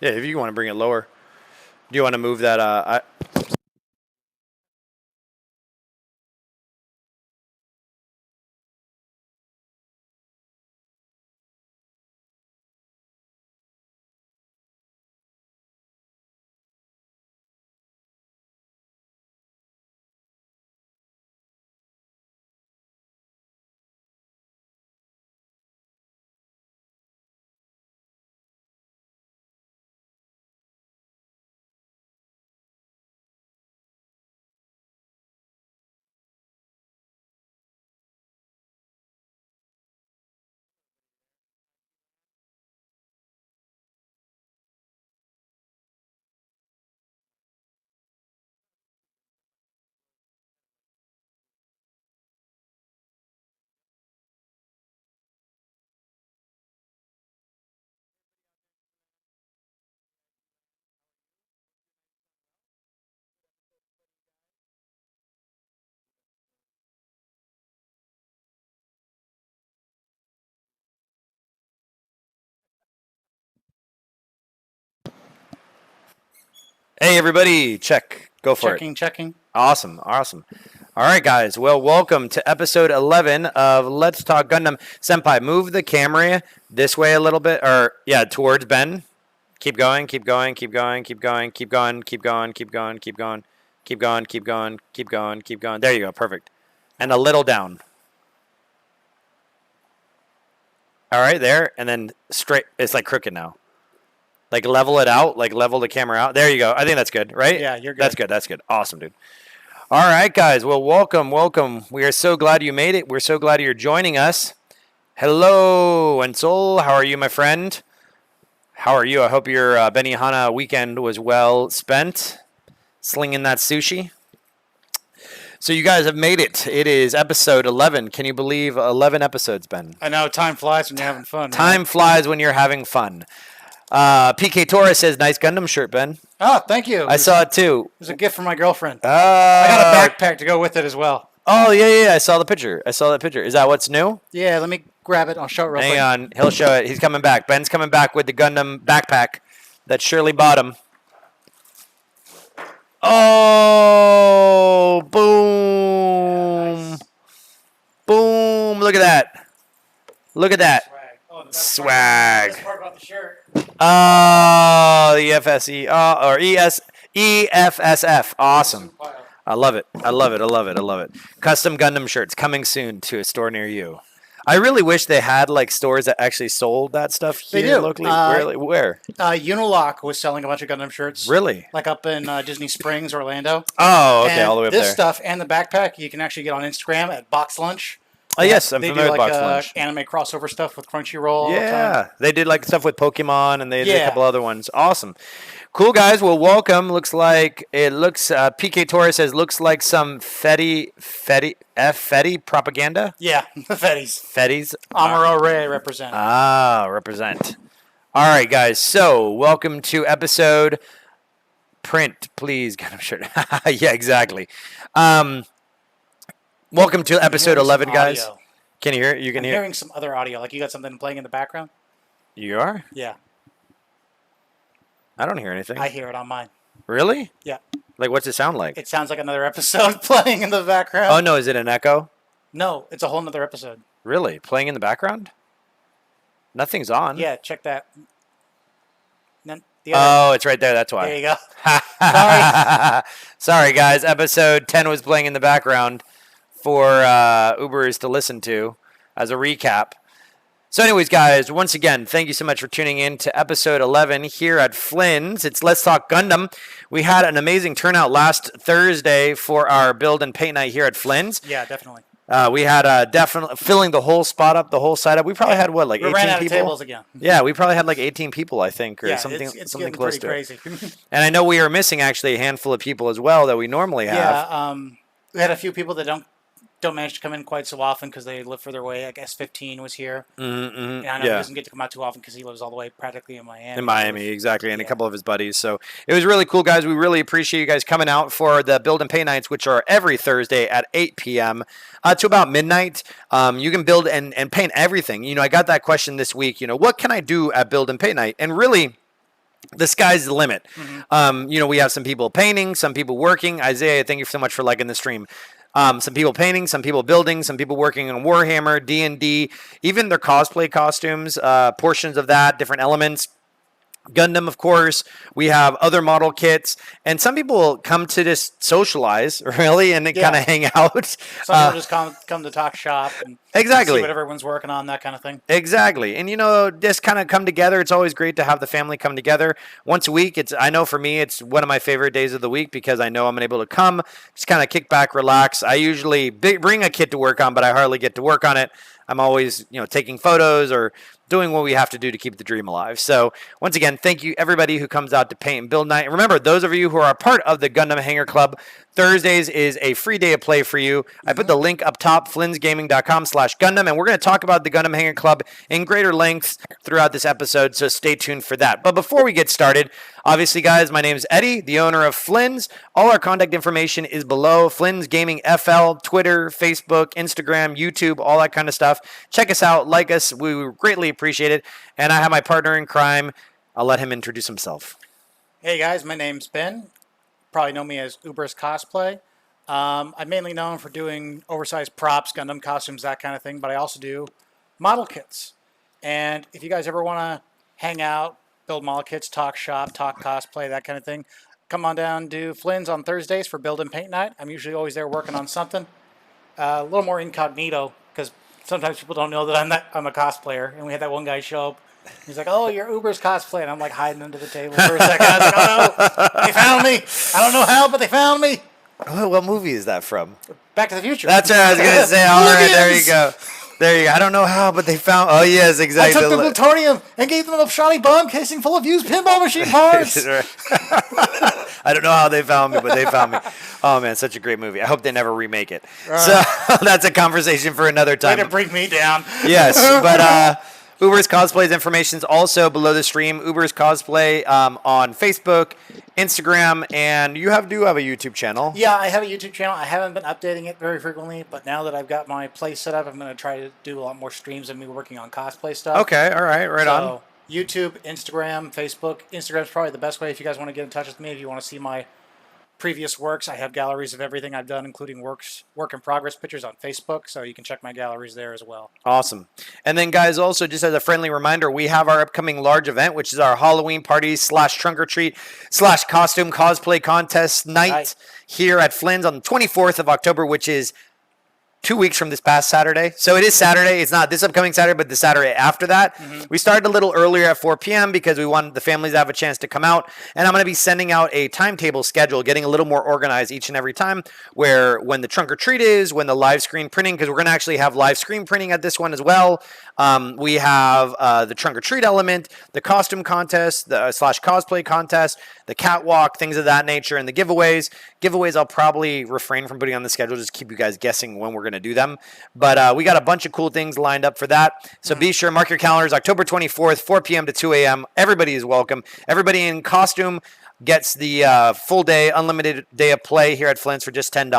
Yeah, if you want to bring it lower. Do you want to move that? Hey, everybody, check. Go for it. Checking. Awesome. All right, guys. Well, welcome to episode 11 of Let's Talk Gundam. Senpai, move the camera this way a little bit, or yeah, towards Ben. Keep going. There you go. Perfect. And a little down. All right, there, and then straight. It's like crooked now. Like level it out, like level the camera out. There you go. I think that's good, right? Yeah, you're good. That's good. Awesome, dude. All right, guys. Well, welcome. We are so glad you made it. We're so glad you're joining us. Hello, Ensol. How are you, my friend? How are you? I hope your Benihana weekend was well spent, slinging that sushi. So you guys have made it. It is episode 11. Can you believe 11 episodes, Ben? I know, time flies when you're having fun. Time flies when you're having fun. PK Torres says, nice Gundam shirt, Ben. Oh, thank you. I saw it too. It was a gift from my girlfriend. I got a backpack to go with it as well. Oh, yeah. I saw the picture. Is that what's new? Yeah, let me grab it. I'll show it real quick. Hang on. He'll show it. He's coming back. Ben's coming back with the Gundam backpack that Shirley bought him. Oh, boom. Nice. Boom. Look at that. Swag. Best part about the shirt. Oh, the FSE. Or EFSF. Awesome. I love it. Custom Gundam shirts coming soon to a store near you. I really wish they had like stores that actually sold that stuff here They do. locally. Where? Unilock was selling a bunch of Gundam shirts. Really? Like up in Disney Springs, Orlando. Oh, okay, and all the way up there. This stuff and the backpack you can actually get on Instagram at Box Lunch. Oh, yes, I'm they familiar do with like Box Lunch. anime crossover stuff with Crunchyroll. Yeah, they did like stuff with Pokemon, and they did a Yeah. couple other ones. Awesome. Cool, guys. Well, welcome. PK Torres says, looks like some Fetty propaganda. Yeah, the Fetties. Fetties. Amuro Ray represent. Represent. All right, guys. So, welcome to episode. Print, please. God, I'm sure. Yeah, exactly. Welcome to episode 11, guys. Audio. Can you hear it? I'm hearing some other audio. Like you got something playing in the background? You are? Yeah. I don't hear anything. I hear it on mine. Really? Yeah. Like, what's it sound like? It sounds like another episode playing in the background. Oh, no. Is it an echo? No, it's a whole nother episode. Really? Playing in the background? Nothing's on. Yeah, check that. The other, it's right there. That's why. there you go. Sorry, guys. Episode 10 was playing in the background for Ubers to listen to as a recap. So anyways, guys, once again, thank you so much for tuning in to episode 11 here at Flynn's. It's Let's Talk Gundam. We had an amazing turnout last Thursday for our build and paint night here at Flynn's. Yeah, definitely. We had definitely filling the whole spot up, the whole side up. We probably had, what, like 18 ran out people? of tables again. Yeah, we probably had like 18 people, I think, or Yeah, something, it's something getting close pretty to crazy. it. And I know we are missing actually a handful of people as well that we normally have. Yeah, we had a few people that don't manage to come in quite so often because they live further away. I guess 15 was here. And I know he doesn't get to come out too often because he lives all the way practically in Miami. In Miami, exactly, and a couple of his buddies. So it was really cool, guys. We really appreciate you guys coming out for the Build and Paint Nights, which are every Thursday at 8 p.m. To about midnight. You can build and paint everything. You know, I got that question this week. You know, what can I do at Build and Paint Night? And really, the sky's the limit. Mm-hmm. We have some people painting, some people working. Isaiah, thank you so much for liking the stream. Some people painting, some people building, some people working on Warhammer, D&D, even their cosplay costumes, portions of that, different elements. Gundam, of course. We have other model kits, and some people come to just socialize, really, and kind of hang out. Some people just come to talk shop and exactly see what everyone's working on, that kind of thing. Exactly, and just kind of come together. It's always great to have the family come together once a week. I know for me, it's one of my favorite days of the week because I know I'm able to come, just kind of kick back, relax. I usually bring a kit to work on, but I hardly get to work on it. I'm always, taking photos or doing what we have to do to keep the dream alive. So once again, thank you everybody who comes out to paint and build night. And remember, those of you who are a part of the Gundam Hangar Club, Thursdays is a free day of play for you. I put the link up top, flynsgaming.com/Gundam, and we're going to talk about the Gundam Hangar Club in greater lengths throughout this episode, so stay tuned for that. But before we get started, obviously, guys, my name is Eddie, the owner of Flynn's. All our contact information is below. Flynn's Gaming FL, Twitter, Facebook, Instagram, YouTube, all that kind of stuff. Check us out, like us. We would greatly appreciate it. And I have my partner in crime. I'll let him introduce himself. Hey, guys, my name's Ben. Probably know me as Uberscosplay. I'm mainly known for doing oversized props, Gundam costumes, that kind of thing, but I also do model kits. And if you guys ever want to hang out, build model kits, talk shop, talk cosplay, that kind of thing, come on down to Flynn's on Thursdays for build and paint night. I'm usually always there working on something. A little more incognito because sometimes people don't know that I'm a cosplayer. And we had that one guy show up. He's like, "Oh, you're Uber's cosplay," and I'm like hiding under the table for a second. I was like, "Oh no, they found me! I don't know how, but they found me." What movie is that from? Back to the Future. That's what I was gonna say. All right, there you go. There you go. I don't know how, but they found. Oh yes, exactly. I took the plutonium and gave them a shoddy bomb casing full of used pinball machine parts. I don't know how they found me, but they found me. Oh man, such a great movie. I hope they never remake it. So that's a conversation for another time. Way to bring me down. Yes, but Uber's Cosplay's information is also below the stream. Uber's Cosplay on Facebook, Instagram, and you do have a YouTube channel. Yeah, I have a YouTube channel. I haven't been updating it very frequently, but now that I've got my place set up, I'm going to try to do a lot more streams of me working on cosplay stuff. Okay, all right, right on. YouTube, Instagram, Facebook. Instagram's probably the best way if you guys want to get in touch with me. If you want to see my previous works, I have galleries of everything I've done, including work in progress pictures on Facebook, so you can check my galleries there as well. Awesome. And then, guys, also just as a friendly reminder, we have our upcoming large event, which is our Halloween party / trunk or treat / costume cosplay contest night here at Flynn's on the 24th of October, which is 2 weeks from this past Saturday. So it is Saturday. It's not this upcoming Saturday, but the Saturday after that. Mm-hmm. We started a little earlier at 4 p.m. because we wanted the families to have a chance to come out. And I'm going to be sending out a timetable schedule, getting a little more organized each and every time, where when the trunk or treat is, when the live screen printing, because we're going to actually have live screen printing at this one as well. We have the trunk or treat element, the costume contest, the / cosplay contest, the catwalk, things of that nature, and the giveaways. Giveaways I'll probably refrain from putting on the schedule, just keep you guys guessing when we're going to do them. But we got a bunch of cool things lined up for that. So be sure, mark your calendars, October 24th, 4 p.m. to 2 a.m. Everybody is welcome. Everybody in costume gets the full day, unlimited day of play here at Flynn's for just $10.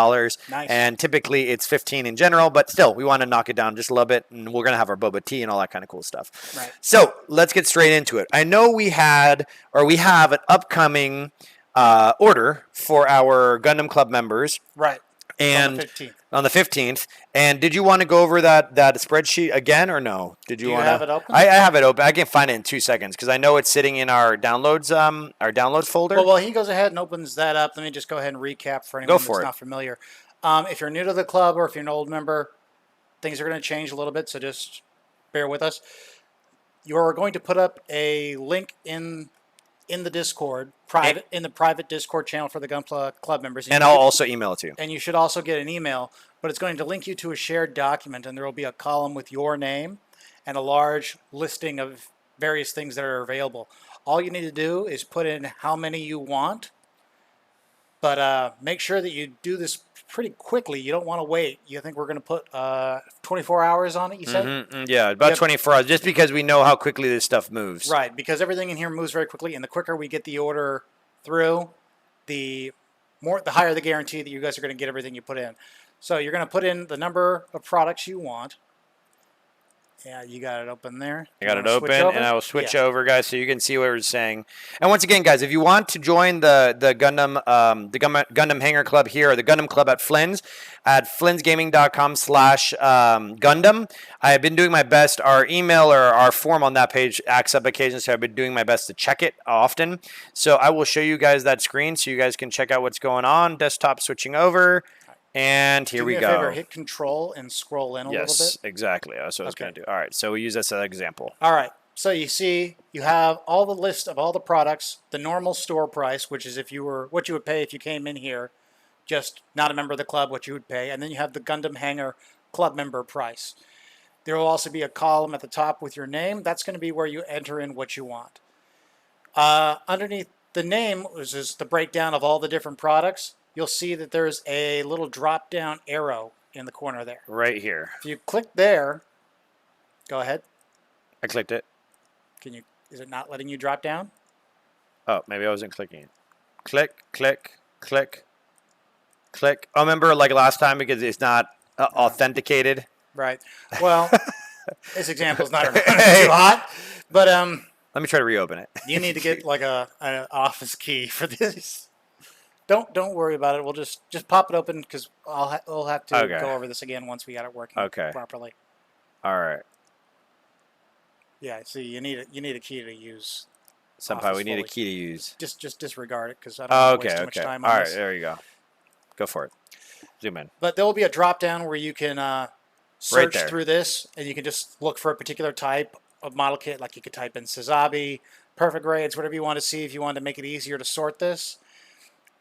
Nice. And typically it's $15 in general, but still, we want to knock it down just a little bit, and we're going to have our boba tea and all that kind of cool stuff. Right. So let's get straight into it. I know we have an upcoming order for our Gundam Club members. Right. And on the 15th. And did you want to go over that spreadsheet again or no? Did you want to have it open? I have it open. I can find it in 2 seconds because I know it's sitting in our downloads folder. Well, he goes ahead and opens that up. Let me just go ahead and recap for anyone that's not familiar. If you're new to the club or if you're an old member, things are going to change a little bit, so just bear with us. You're going to put up a link in the Discord, in the private Discord channel for the Gunpla club members. And I'll also email it to you. And you should also get an email, but it's going to link you to a shared document, and there will be a column with your name and a large listing of various things that are available. All you need to do is put in how many you want, but make sure that you do this pretty quickly. You don't want to wait. You think we're going to put 24 hours on it, you said? Mm-hmm. Yeah, about 24 hours, just because we know how quickly this stuff moves. Right, because everything in here moves very quickly, and the quicker we get the order through, the higher the guarantee that you guys are going to get everything you put in. So you're going to put in the number of products you want, Yeah, you got it open there. I got it open, and I will switch over, guys, so you can see what we're saying. And once again, guys, if you want to join the Gundam Hangar Club here, or the Gundam Club at Flynn's, at flynsgaming.com/Gundam, I have been doing my best. Our email or our form on that page acts up occasionally, so I've been doing my best to check it often. So I will show you guys that screen so you guys can check out what's going on. Desktop switching over. And here we go. Do me a favor, hit Control and scroll in a little bit. Yes, exactly. That's what I was going to do. All right, so we use this as an example. All right, so you see you have all the list of all the products, the normal store price, which is if you were what you would pay if you came in here, just not a member of the club, what you would pay, and then you have the Gundam Hangar club member price. There will also be a column at the top with your name. That's going to be where you enter in what you want. Underneath the name, which is the breakdown of all the different products, you'll see that there's a little drop-down arrow in the corner there. Right here. If you click there, go ahead. I clicked it. Can you? Is it not letting you drop down? Oh, maybe I wasn't clicking it. Click, click, click, click. Oh, remember like last time because it's not authenticated? Right. Well, this example is not too hot, but let me try to reopen it. You need to get like an office key for this. Don't worry about it. We'll just pop it open because we'll have to go over this again once we got it working properly. All right. Yeah. See, you need a key to use. Somehow we need a key to use. Just disregard it because I don't want to waste too much time on this. All right. There you go. Go for it. Zoom in. But there will be a drop down where you can search through this, and you can just look for a particular type of model kit. Like you could type in Sazabi, Perfect Grades, whatever you want to see if you want to make it easier to sort this.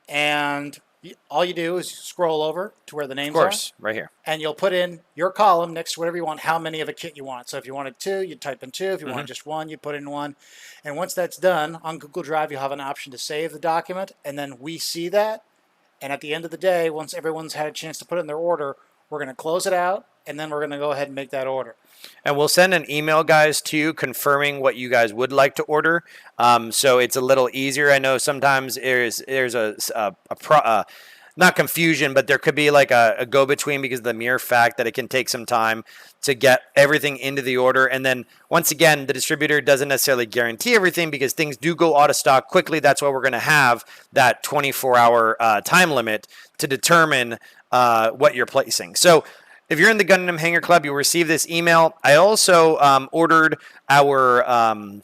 And all you do is scroll over to where the names are. Of course, right here. And you'll put in your column next to whatever you want, how many of a kit you want. So if you wanted 2, you type in 2. If you wanted just 1, you put in 1. And once that's done, on Google Drive, you'll have an option to save the document. And then we see that. And at the end of the day, once everyone's had a chance to put in their order, we're going to close it out. And then we're going to go ahead and make that order. And we'll send an email, guys, to you confirming what you guys would like to order. So it's a little easier. I know sometimes there's not confusion, but there could be like a go-between because of the mere fact that it can take some time to get everything into the order. And then once again, the distributor doesn't necessarily guarantee everything because things do go out of stock quickly. That's why we're going to have that 24-hour time limit to determine what you're placing. So if you're in the Gundam Hangar Club, you'll receive this email. I also ordered our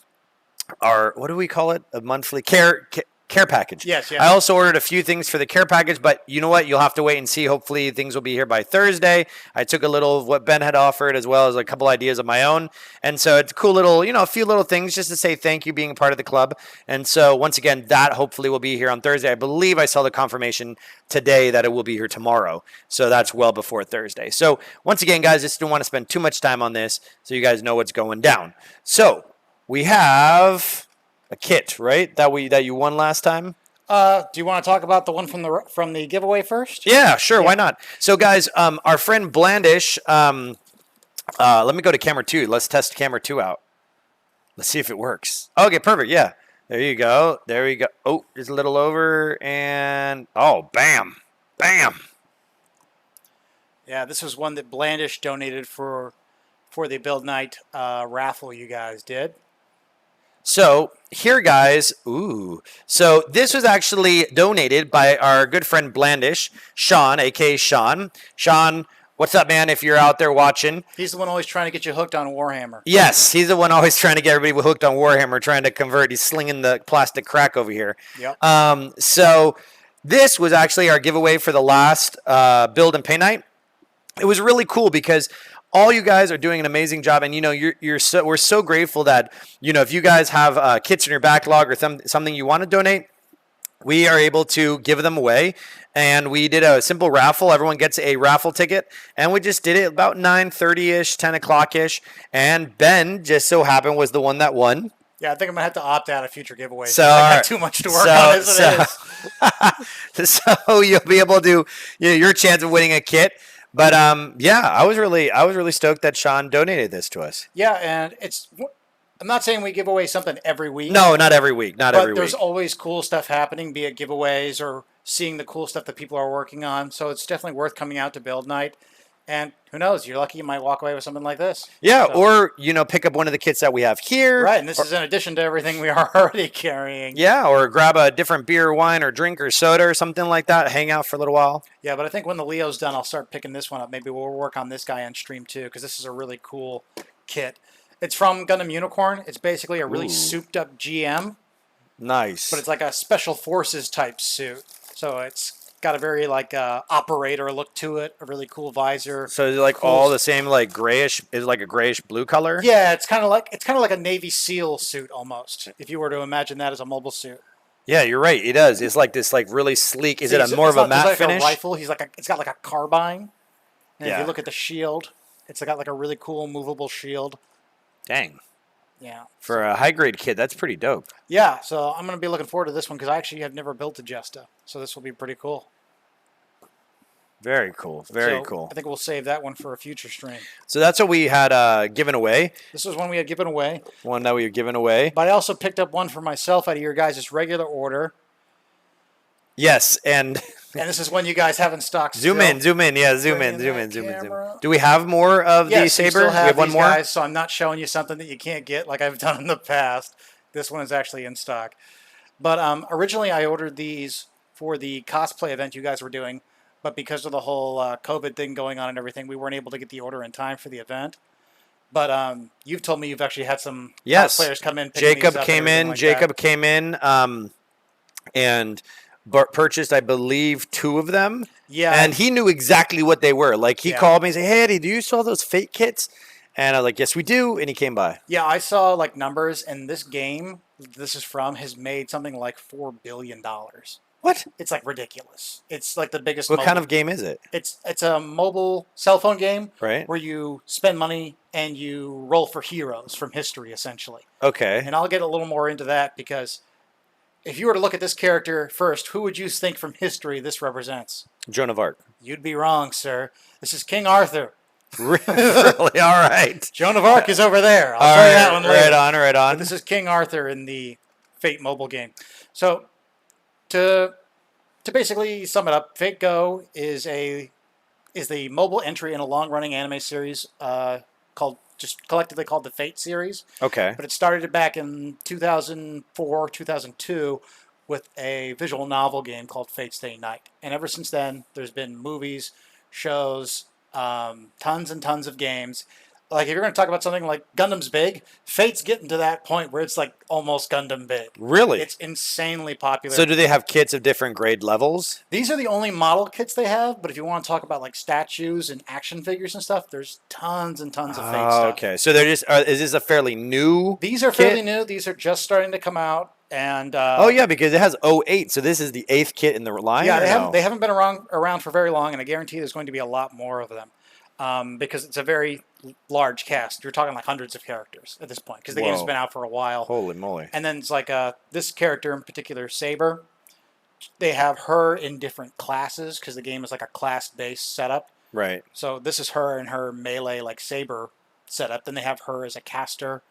what do we call it? A monthly care package. Yes. I also ordered a few things for the care package, but you know what? You'll have to wait and see. Hopefully things will be here by Thursday. I took a little of what Ben had offered as well as a couple ideas of my own. And so it's a cool little, a few little things just to say thank you being a part of the club. And so once again, that hopefully will be here on Thursday. I believe I saw the confirmation today that it will be here tomorrow. So that's well before Thursday. So once again, guys, just don't want to spend too much time on this so you guys know what's going down. So we have a kit, right? That you won last time. Do you want to talk about the one from the giveaway first? Yeah, sure. Yeah. Why not? So, guys, our friend Blandish. Let me go to camera 2. Let's test camera 2 out. Let's see if it works. Okay, perfect. Yeah, there you go. There we go. Oh, just a little over, and bam, bam. Yeah, this was one that Blandish donated for the Build Night raffle you guys did. So here, guys, so this was actually donated by our good friend Blandish, Sean, a.k.a. Sean. Sean, what's up, man, if you're out there watching? He's the one always trying to get you hooked on Warhammer. Yes, he's the one always trying to get everybody hooked on Warhammer, trying to convert. He's slinging the plastic crack over here. Yep. So this was actually our giveaway for the last Build and Pay Night. It was really cool because all you guys are doing an amazing job, and we're so grateful that if you guys have kits in your backlog or something you want to donate, we are able to give them away. And we did a simple raffle. Everyone gets a raffle ticket, and we just did it about 9:30ish, 10 o'clock-ish. And Ben just so happened was the one that won. Yeah, I think I'm gonna have to opt out of future giveaways. So I got too much to work on as it is. So you'll be able to your chance of winning a kit. But yeah, I was really stoked that Sean donated this to us. Yeah, and I'm not saying we give away something every week. No, not every week. But there's always cool stuff happening, be it giveaways or seeing the cool stuff that people are working on. So it's definitely worth coming out to Build Night And who knows? You're lucky you might walk away with something like this. Yeah, So, or pick up one of the kits that we have here. right, and this is in addition to everything we are already carrying. Yeah, or grab a different beer, wine, or drink or soda or something like that. Hang out for a little while. Yeah, but I think when the Leo's done, I'll start picking this one up. Maybe we'll work on this guy on stream too, because this is a really cool kit. It's from Gundam Unicorn. It's basically a really souped up GM. Nice. But it's like a special forces type suit. So it's got a very like operator look to it, a really cool visor. So is it like all the same like grayish? Is it like a grayish blue color? Yeah, it's kind of like a Navy SEAL suit almost. If you were to imagine that as a mobile suit. Yeah, you're right. It does. It's like this like really sleek. Is it a more of a matte finish? A rifle. It's got like a carbine. And if Yeah. you look at the shield, it's got like a really cool movable shield. Dang. Yeah. For a high grade kit, that's pretty dope. Yeah, so I'm going to be looking forward to this one because I actually have never built a Jesta. So this will be pretty cool. Very cool. Very cool. I think we'll save that one for a future stream. So that's what we had given away. This was one we had given away. One that we had given away. But I also picked up one for myself out of your guys' regular order. Yes, and this is one you guys have in stock. zoom in. Yeah, zoom in. Do we have more of the Saber? Still We have one these more. guys, so I'm not showing you something that you can't get like I've done in the past. This one is actually in stock. But originally I ordered these for the cosplay event you guys were doing, but because of the whole COVID thing going on and everything, we weren't able to get the order in time for the event. But you've told me you've actually had some cosplayers come in. Jacob came in. And purchased, I believe, 2 of them. Yeah. And he knew exactly what they were. Like, he called me and said, "Hey, Eddie, do you sell those fake kits?" And I was like, "Yes, we do." And he came by. Yeah, I saw, like, numbers, and this game this is from has made something like $4 billion. What? It's, like, ridiculous. It's, like, the biggest What kind of game is it? It's a mobile cell phone game. Right. Where you spend money and you roll for heroes from history, essentially. Okay. And I'll get a little more into that because if you were to look at this character first, who would you think from history this represents? Joan of Arc. You'd be wrong, sir. This is King Arthur. Really? All right. Joan of Arc is over there. I'll tell you that one later. Right on. But this is King Arthur in the Fate mobile game. So, to basically sum it up, Fate Go is the mobile entry in a long-running anime series collectively called the Fate series. Okay. But it started back in 2004, 2002 with a visual novel game called Fate Stay Night. And ever since then, there's been movies, shows, tons and tons of games. Like, if you're going to talk about something like Gundam's big, Fate's getting to that point where it's like almost Gundam big. Really? It's insanely popular. So do they have kits of different grade levels? These are the only model kits they have, but if you want to talk about like statues and action figures and stuff, there's tons and tons of Fate stuff. Okay. So they're just is this a fairly new These are kit? fairly new. These are just starting to come out. And oh yeah, because it has 08, so this is the 8th kit in the line. Yeah, they haven't been around for very long, and I guarantee there's going to be a lot more of them. Because it's a very large cast. You're talking like hundreds of characters at this point because the game's been out for a while. Holy moly. And then it's like this character in particular, Saber, they have her in different classes because the game is like a class-based setup. Right. So this is her in her melee like Saber setup. Then they have her as a caster,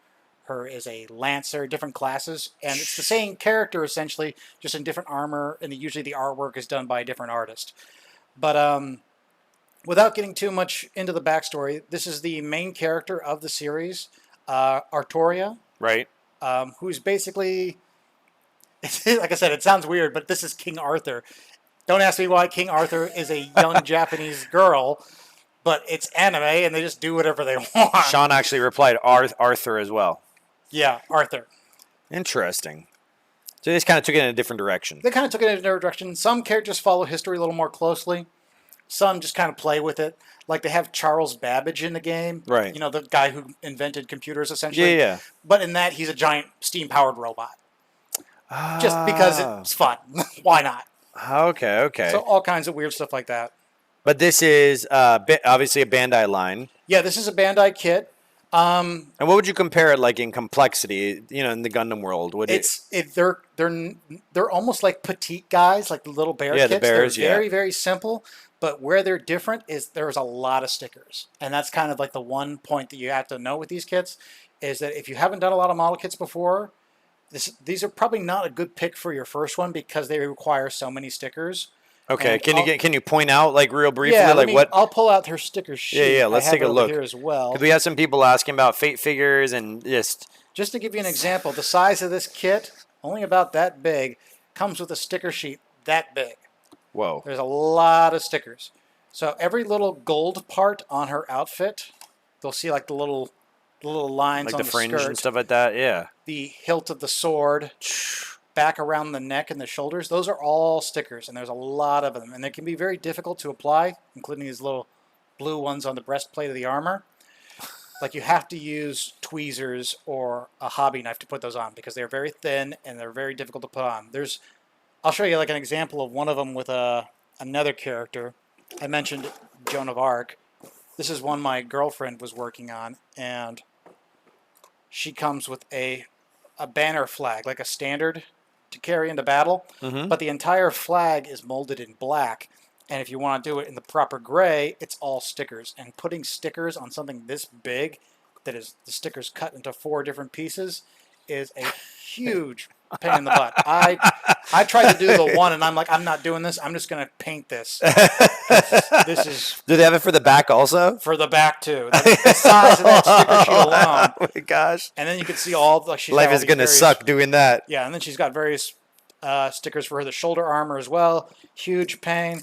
her as a lancer, different classes. And it's the same character essentially, just in different armor, and usually the artwork is done by a different artist. But without getting too much into the backstory, this is the main character of the series, Artoria. Right. Who's basically, like I said, it sounds weird, but this is King Arthur. Don't ask me why King Arthur is a young Japanese girl, but it's anime, and they just do whatever they want. Sean actually replied Arthur as well. Yeah, Arthur. Interesting. So they just kind of took it in a different direction. They kind of took it in a different direction. Some characters follow history a little more closely. Some just kind of play with it. Like they have Charles Babbage in the game. Right. You know, the guy who invented computers, essentially. Yeah. But in that, he's a giant steam-powered robot. Just because it's fun. Why not? Okay. So all kinds of weird stuff like that. But this is obviously a Bandai line. Yeah, this is a Bandai kit. And what would you compare it like in complexity? You know, in the Gundam world, they're almost like petite guys, like the little bear kits. The bears. They're very, very simple. But where they're different is there's a lot of stickers, and that's kind of like the one point that you have to know with these kits is that if you haven't done a lot of model kits before, these are probably not a good pick for your first one because they require so many stickers. Okay. And Can you point out like real briefly yeah, like what? I'll pull out her sticker sheet. Yeah. Let's I have take it a over look. here as well. Because we have some people asking about Fate figures and Just to give you an example, the size of this kit, only about that big, comes with a sticker sheet that big. whoa. There's a lot of stickers. So every little gold part on her outfit, they'll see like the little lines Like on the the fringe skirt, and stuff like that. Yeah. the hilt of the sword, back around the neck and the shoulders. Those are all stickers, and there's a lot of them. And they can be very difficult to apply, including these little blue ones on the breastplate of the armor. Like you have to use tweezers or a hobby knife to put those on because they're very thin and they're very difficult to put on. I'll show you like an example of one of them with another character. I mentioned Joan of Arc. This is one my girlfriend was working on, and she comes with a banner flag, like a standard to carry into battle, but the entire flag is molded in black. And if you want to do it in the proper gray, it's all stickers. And putting stickers on something this big, that is the stickers cut into 4 different pieces, is a huge pain in the butt. I tried to do the one, and I'm like, I'm not doing this. I'm just going to paint this. This is Do they have it for the back also? for the back too. The size of that sticker sheet alone. Oh my gosh. And then you can see all like she's got Life all is these going to various- suck doing that. Yeah, and then she's got various stickers for the shoulder armor as well. Huge pain.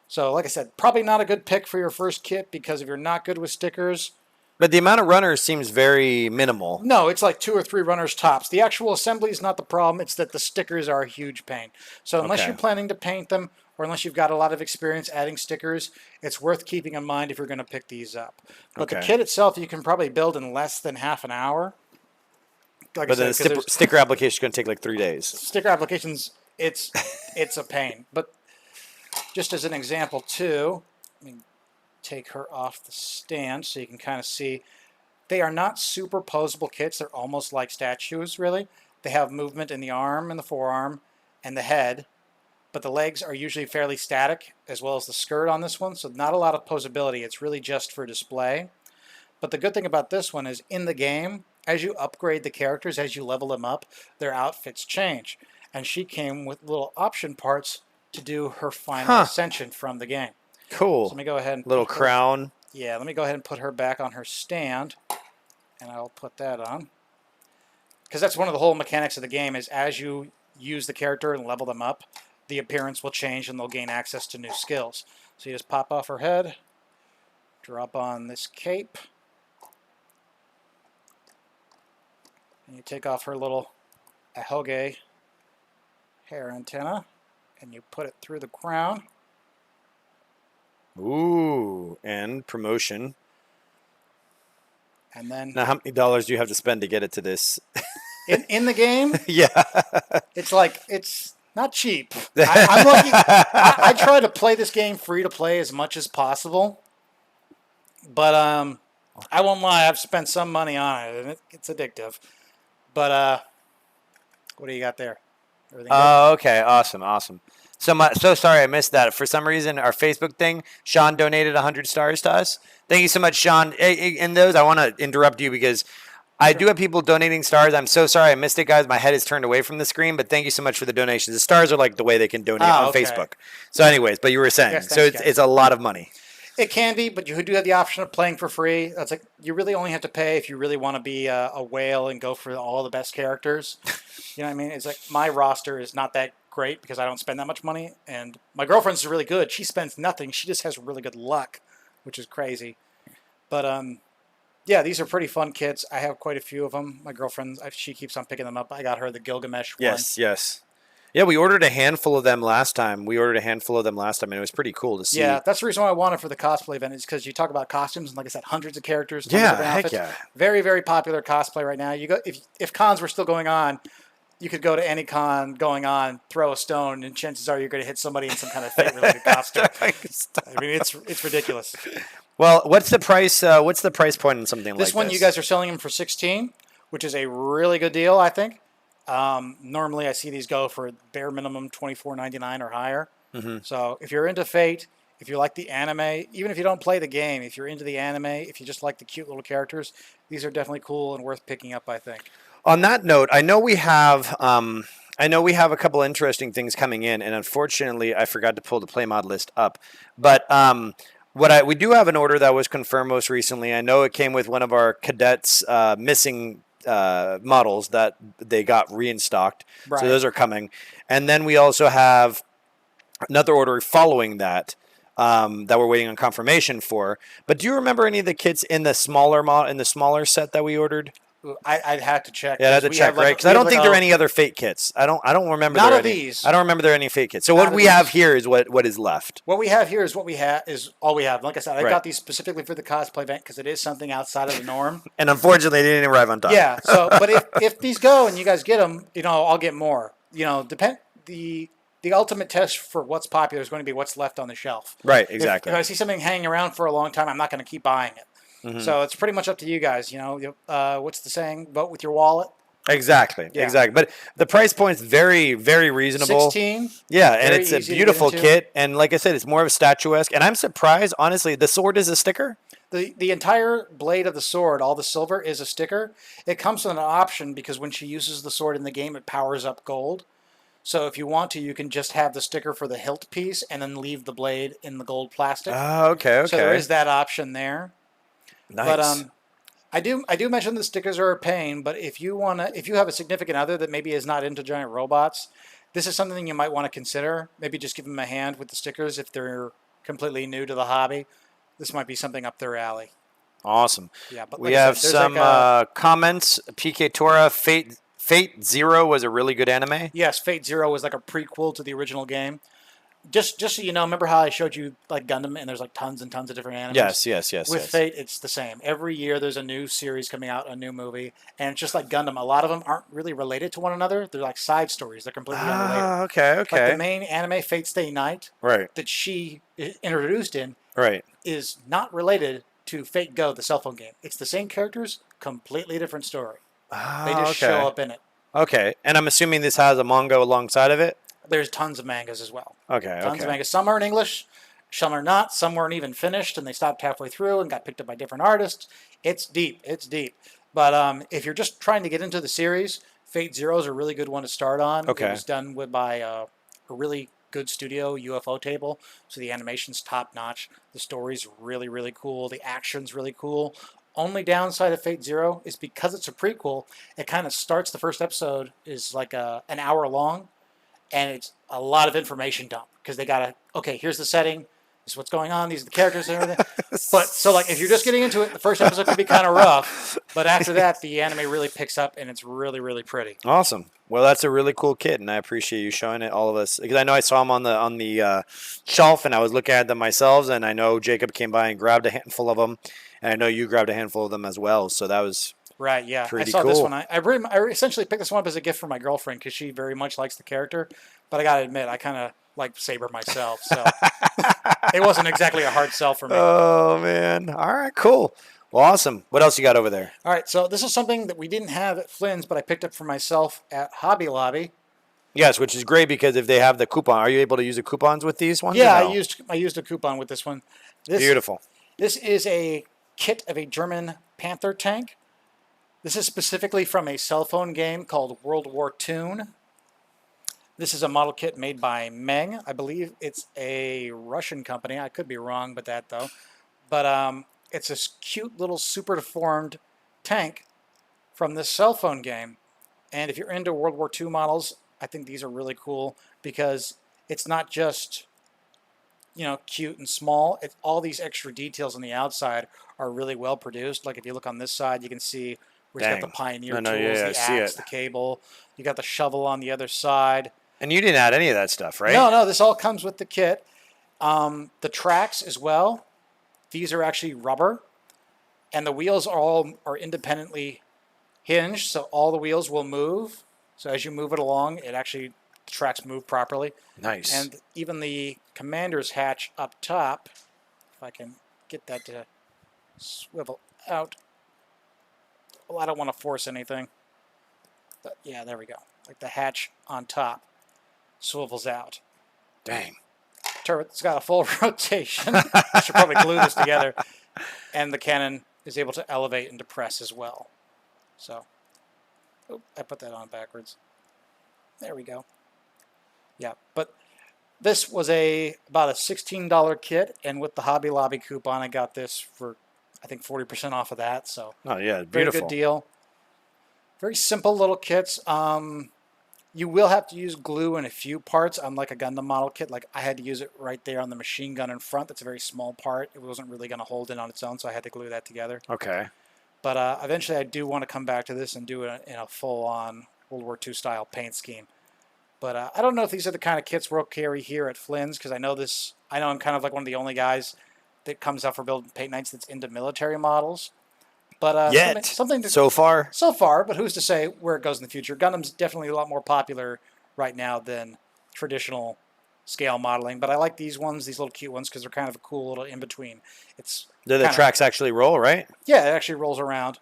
So, like I said, probably not a good pick for your first kit because if you're not good with stickers, But the amount of runners seems very minimal. no, it's like 2 or 3 runners tops. The actual assembly is not the problem. It's that the stickers are a huge pain. So unless Okay. you're planning to paint them or unless you've got a lot of experience adding stickers, it's worth keeping in mind if you're going to pick these up. But the Okay. kit itself, you can probably build in less than half an hour. Like I But then said, 'cause the there's sticker application is going to take like 3 days. sticker applications, it's a pain. But just as an example too, let me take her off the stand so you can kind of see. They are not superposable kits. They're almost like statues, really. They have movement in the arm and the forearm and the head, but the legs are usually fairly static, as well as the skirt on this one, so not a lot of posability. It's really just for display. But the good thing about this one is in the game, as you upgrade the characters, as you level them up, their outfits change. And she came with little option parts to do her final ascension from the game. Cool. So let me go ahead and Little put her- crown. Yeah, let me go ahead and put her back on her stand, and I'll put that on. Because that's one of the whole mechanics of the game is as you use the character and level them up, the appearance will change and they'll gain access to new skills. So you just pop off her head, drop on this cape, and you take off her little ahoge hair antenna, and you put it through the crown. Ooh, and promotion. And then Now, how many dollars do you have to spend to get it to this? in the game, Yeah. it's not cheap. I'm looking. I try to play this game free to play as much as possible, but I won't lie. I've spent some money on it, and it's addictive. But what do you got there? Everything good? Oh, okay. Awesome. So sorry I missed that. For some reason, our Facebook thing, Sean donated 100 stars to us. Thank you so much, Sean. In those, I want to interrupt you because I do have people donating stars. I'm so sorry I missed it, guys. My head is turned away from the screen, but thank you so much for the donations. The stars are like the way they can donate on okay. Facebook. So anyways, but you were saying, Yes, so thanks, guys. it's a lot of money. It can be, but you do have the option of playing for free. That's like you really only have to pay if you really want to be a whale and go for all the best characters. You know what I mean? It's like my roster is not that great because I don't spend that much money, and my girlfriend's really good. She spends nothing. She just has really good luck, which is crazy. But yeah, these are pretty fun kits. I have quite a few of them. My girlfriend, she keeps on picking them up. I got her the Gilgamesh one. Yes. Yeah, we ordered a handful of them last time. And it was pretty cool to see. Yeah, that's the reason why I wanted for the cosplay event is because you talk about costumes and, like I said, hundreds of characters. Tons of Yeah, different heck outfits. yeah. Very, very popular cosplay right now. You go if cons were still going on, you could go to any con going on, throw a stone, and chances are you're going to hit somebody in some kind of fate-related costume. I mean, it's ridiculous. Well, what's the price? What's the price point on something like this? This one, you guys are selling them for $16, which is a really good deal, I think. Normally, I see these go for bare minimum $24.99 or higher. Mm-hmm. So if you're into Fate, if you like the anime, even if you don't play the game, if you're into the anime, if you just like the cute little characters, these are definitely cool and worth picking up, I think. On that note, I know we have. I know we have a couple interesting things coming in, and unfortunately, I forgot to pull the play mod list up. But we do have an order that was confirmed most recently. I know it came with one of our cadets missing models that they got reinstocked. Right. So those are coming, and then we also have another order following that. That we're waiting on confirmation for. But do you remember any of the kits in the smaller set that we ordered? I'd have to check. Yeah, I had to check, right? Because I don't think there are any other fake kits. I don't remember. Not there of any, these. I don't remember there are any fake kits. So Not what we have here is what is left. What we have here is what we have is all we have. Like I said, I Right. got these specifically for the cosplay event because it is something outside of the norm. And unfortunately, they didn't arrive on time. Yeah. So, but if these go and you guys get them, I'll get more. The ultimate test for what's popular is going to be what's left on the shelf. Right. Exactly. If I see something hanging around for a long time, I'm not going to keep buying it. Mm-hmm. So it's pretty much up to you guys. What's the saying? Vote with your wallet. Exactly. Yeah. Exactly. But the price point's very, very reasonable. 16. Yeah, and Very it's a easy to beautiful get into. kit. And like I said, it's more of a statuesque. And I'm surprised, honestly, the sword is a sticker. The entire blade of the sword, all the silver, is a sticker. It comes with an option because when she uses the sword in the game, it powers up gold. So if you want to, you can just have the sticker for the hilt piece and then leave the blade in the gold plastic. Oh, okay. So there is that option there. Nice. But I do mention the stickers are a pain, but if you have a significant other that maybe is not into giant robots, this is something you might want to consider. Maybe just give them a hand with the stickers if they're completely new to the hobby. This might be something up their alley. Awesome. Yeah, but We have some comments. PK Tora, Fate Zero was a really good anime. Yes, Fate Zero was like a prequel to the original game. Just so you know, remember how I showed you like Gundam and there's like tons and tons of different animes? Yes. With Fate, it's the same. Every year there's a new series coming out, a new movie, and it's just like Gundam. A lot of them aren't really related to one another. They're like side stories. They're completely unrelated. Okay. Like the main anime, Fate Stay Night, Right. that she introduced in, Right. is not related to Fate Go, the cell phone game. It's the same characters, completely different story. They just show up in it. Okay, and I'm assuming this has a manga alongside of it? There's tons of mangas as well. Okay, Tons of mangas. Some are in English, some are not. Some weren't even finished, and they stopped halfway through and got picked up by different artists. It's deep. It's deep. But if you're just trying to get into the series, Fate Zero is a really good one to start on. Okay. It was done by a really good studio, UFO Table, so the animation's top-notch. The story's really, really cool. The action's really cool. Only downside of Fate Zero is because it's a prequel, it kind of starts, the first episode is like an hour long, and it's a lot of information dump because they gotta, okay, here's the setting, this is what's going on, these are the characters and everything. But so like if you're just getting into it, the first episode could be kind of rough, but after that the anime really picks up and it's really, really pretty. Awesome. Well, that's a really cool kit, and I appreciate you showing it all of us because I know I saw them on the shelf, and I was looking at them myself, and I know Jacob came by and grabbed a handful of them, and I know you grabbed a handful of them as well. So that was right. Yeah, pretty I saw cool. this one. I essentially picked this one up as a gift for my girlfriend because she very much likes the character, but I gotta admit I kind of like Saber myself, so it wasn't exactly a hard sell for me. Oh man! All right, cool. Well, awesome. What else you got over there? All right, so this is something that we didn't have at Flynn's, but I picked up for myself at Hobby Lobby. Yes, which is great because if they have the coupon, are you able to use the coupons with these ones? Yeah, or no? I used a coupon with this one. Beautiful. This is a kit of a German Panther tank. This is specifically from a cell phone game called World War II. This is a model kit made by Meng. I believe it's a Russian company. I could be wrong about that though. But it's a cute little super deformed tank from this cell phone game. And if you're into World War II models, I think these are really cool because it's not just, cute and small. It's all these extra details on the outside are really well produced. Like if you look on this side, you can see where it's got the Pioneer tools, the axe, the cable. You got the shovel on the other side. And you didn't add any of that stuff, right? No, this all comes with the kit. The tracks as well. These are actually rubber, and the wheels are independently hinged, so all the wheels will move. So as you move it along, the tracks move properly. Nice. And even the commander's hatch up top, if I can get that to swivel out. Well, I don't want to force anything. But yeah, there we go. Like the hatch on top swivels out. Dang. Turret's got a full rotation. I should probably glue this together. And the cannon is able to elevate and depress as well. So, I put that on backwards. There we go. Yeah, but this was about a $16 kit, and with the Hobby Lobby coupon, I got this for, I think, 40% off of that. So Oh yeah, very good beautiful. deal. Very simple little kits. You will have to use glue in a few parts, unlike a Gundam model kit. Like I had to use it right there on the machine gun in front. That's a very small part. It wasn't really going to hold it on its own, so I had to glue that together. Okay. But eventually, I do want to come back to this and do it in a full-on World War II style paint scheme. But I don't know if these are the kind of kits we'll carry here at Flynn's, because I know this. I know I'm kind of like one of the only guys that comes out for building paint nights that's into military models. But Yet, something to, so far. so far, but who's to say where it goes in the future? Gundam's definitely a lot more popular right now than traditional scale modeling. But I like these ones, these little cute ones, because they're kind of a cool little in between. It's Do the kinda- tracks actually roll, right? Yeah, it actually rolls around.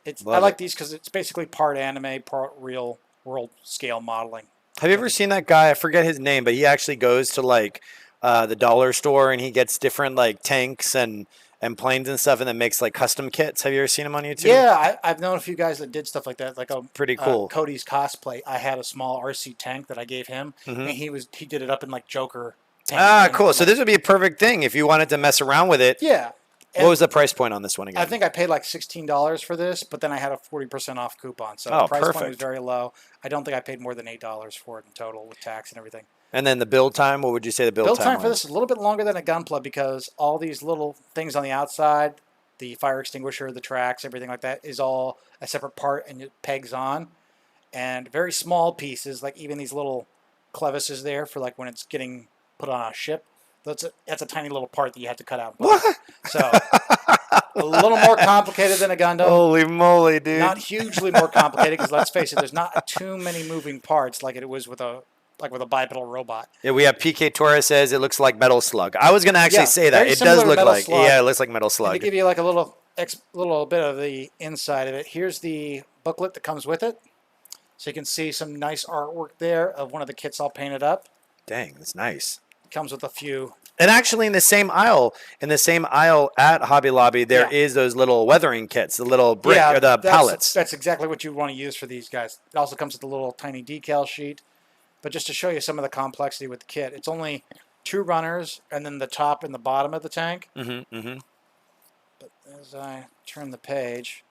I Love like it. these because it's basically part anime, part real world scale modeling. Have you ever seen that guy? I forget his name, but he actually goes to like the dollar store and he gets different like tanks and planes and stuff, and then makes like custom kits. Have you ever seen him on YouTube? Yeah, I've known a few guys that did stuff like that. Like Pretty cool. Cody's cosplay. I had a small RC tank that I gave him, and he did it up in like Joker. Tank, Ah, cool. So this would be a perfect thing if you wanted to mess around with it. Yeah. What was the price point on this one again? I think I paid like $16 for this, but then I had a 40% off coupon, so Oh, the price point was perfect. very low. I don't think I paid more than $8 for it in total with tax and everything. And then the build time, what would you say the build Build time time for was? this is a little bit longer than a Gunpla because all these little things on the outside, the fire extinguisher, the tracks, everything like that, is all a separate part and it pegs on. And very small pieces, like even these little clevises there for like when it's getting put on a ship. That's a tiny little part that you have to cut out. What? So a little more complicated than a Gundam. Holy moly, dude. Not hugely more complicated because let's face it, there's not too many moving parts like it was with a bipedal robot. Yeah, we have PK Torres says it looks like Metal Slug. I was going to actually Yeah, say that. very It similar does to look Metal like, Slug. yeah, it looks like Metal And Slug. to give you like a little bit of the inside of it, here's the booklet that comes with it. So you can see some nice artwork there of one of the kits all painted up. Dang, that's nice. It comes with a few. And actually, in the same aisle at Hobby Lobby, there is those little weathering kits, the little brick or the pallets. That's exactly what you want to use for these guys. It also comes with a little tiny decal sheet. But just to show you some of the complexity with the kit, it's only 2 runners and then the top and the bottom of the tank. But as I turn the page,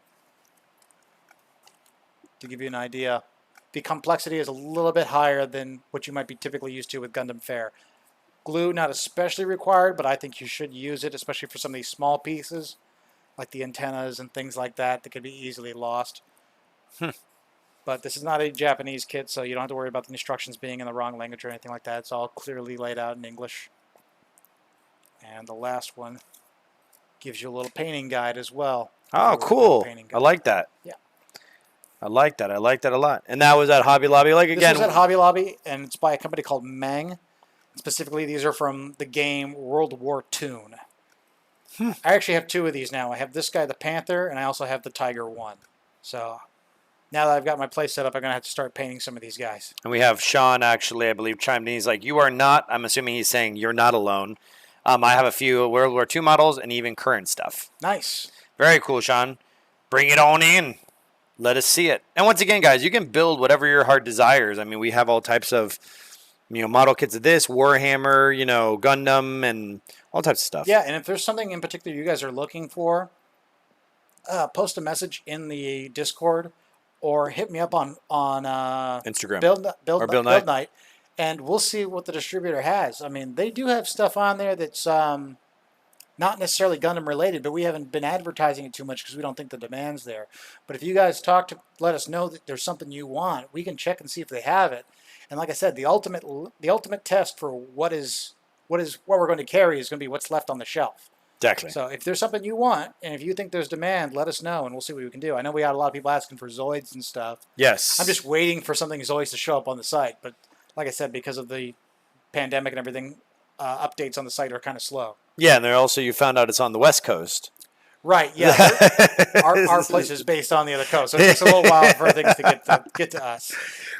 to give you an idea, the complexity is a little bit higher than what you might be typically used to with Gundam Fare. Glue, not especially required, but I think you should use it, especially for some of these small pieces, like the antennas and things like that could be easily lost. But this is not a Japanese kit, so you don't have to worry about the instructions being in the wrong language or anything like that. It's all clearly laid out in English. And the last one gives you a little painting guide as well. Oh, cool. I like that. Yeah. I like that. I like that a lot. And that was at Hobby Lobby. Like, again, This was at Hobby Lobby, and it's by a company called Meng. Specifically, these are from the game World War Toon. I actually have 2 of these now. I have this guy, the Panther, and I also have the Tiger 1. So now that I've got my place set up, I'm going to have to start painting some of these guys. And we have Sean, actually, I believe, chimed in. He's like, you are not, I'm assuming he's saying you're not alone. I have a few World War II models and even current stuff. Nice. Very cool, Sean. Bring it on in. Let us see it. And once again, guys, you can build whatever your heart desires. I mean, we have all types of, model kits of this, Warhammer, Gundam, and all types of stuff. Yeah, and if there's something in particular you guys are looking for, post a message in the Discord or hit me up on Instagram. Build Night, and we'll see what the distributor has. I mean, they do have stuff on there that's not necessarily Gundam related, but we haven't been advertising it too much because we don't think the demand's there. But if you guys let us know that there's something you want, we can check and see if they have it. And like I said, the ultimate test for what we're going to carry is going to be what's left on the shelf. Exactly. So if there's something you want, and if you think there's demand, let us know, and we'll see what we can do. I know we got a lot of people asking for Zoids and stuff. Yes. I'm just waiting for something Zoids to show up on the site. But like I said, because of the pandemic and everything, updates on the site are kind of slow. Yeah, and then also you found out it's on the West Coast. Right, yeah. our place is based on the other coast, so it takes a little while for things to get to us.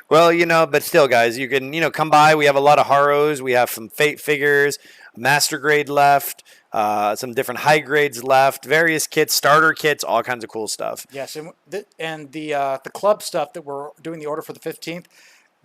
Well, but still, guys, you can, come by. We have a lot of Haros. We have some Fate figures, Master Grade left, some different high grades left, various kits, starter kits, all kinds of cool stuff. Yes, and the club stuff that we're doing the order for the 15th,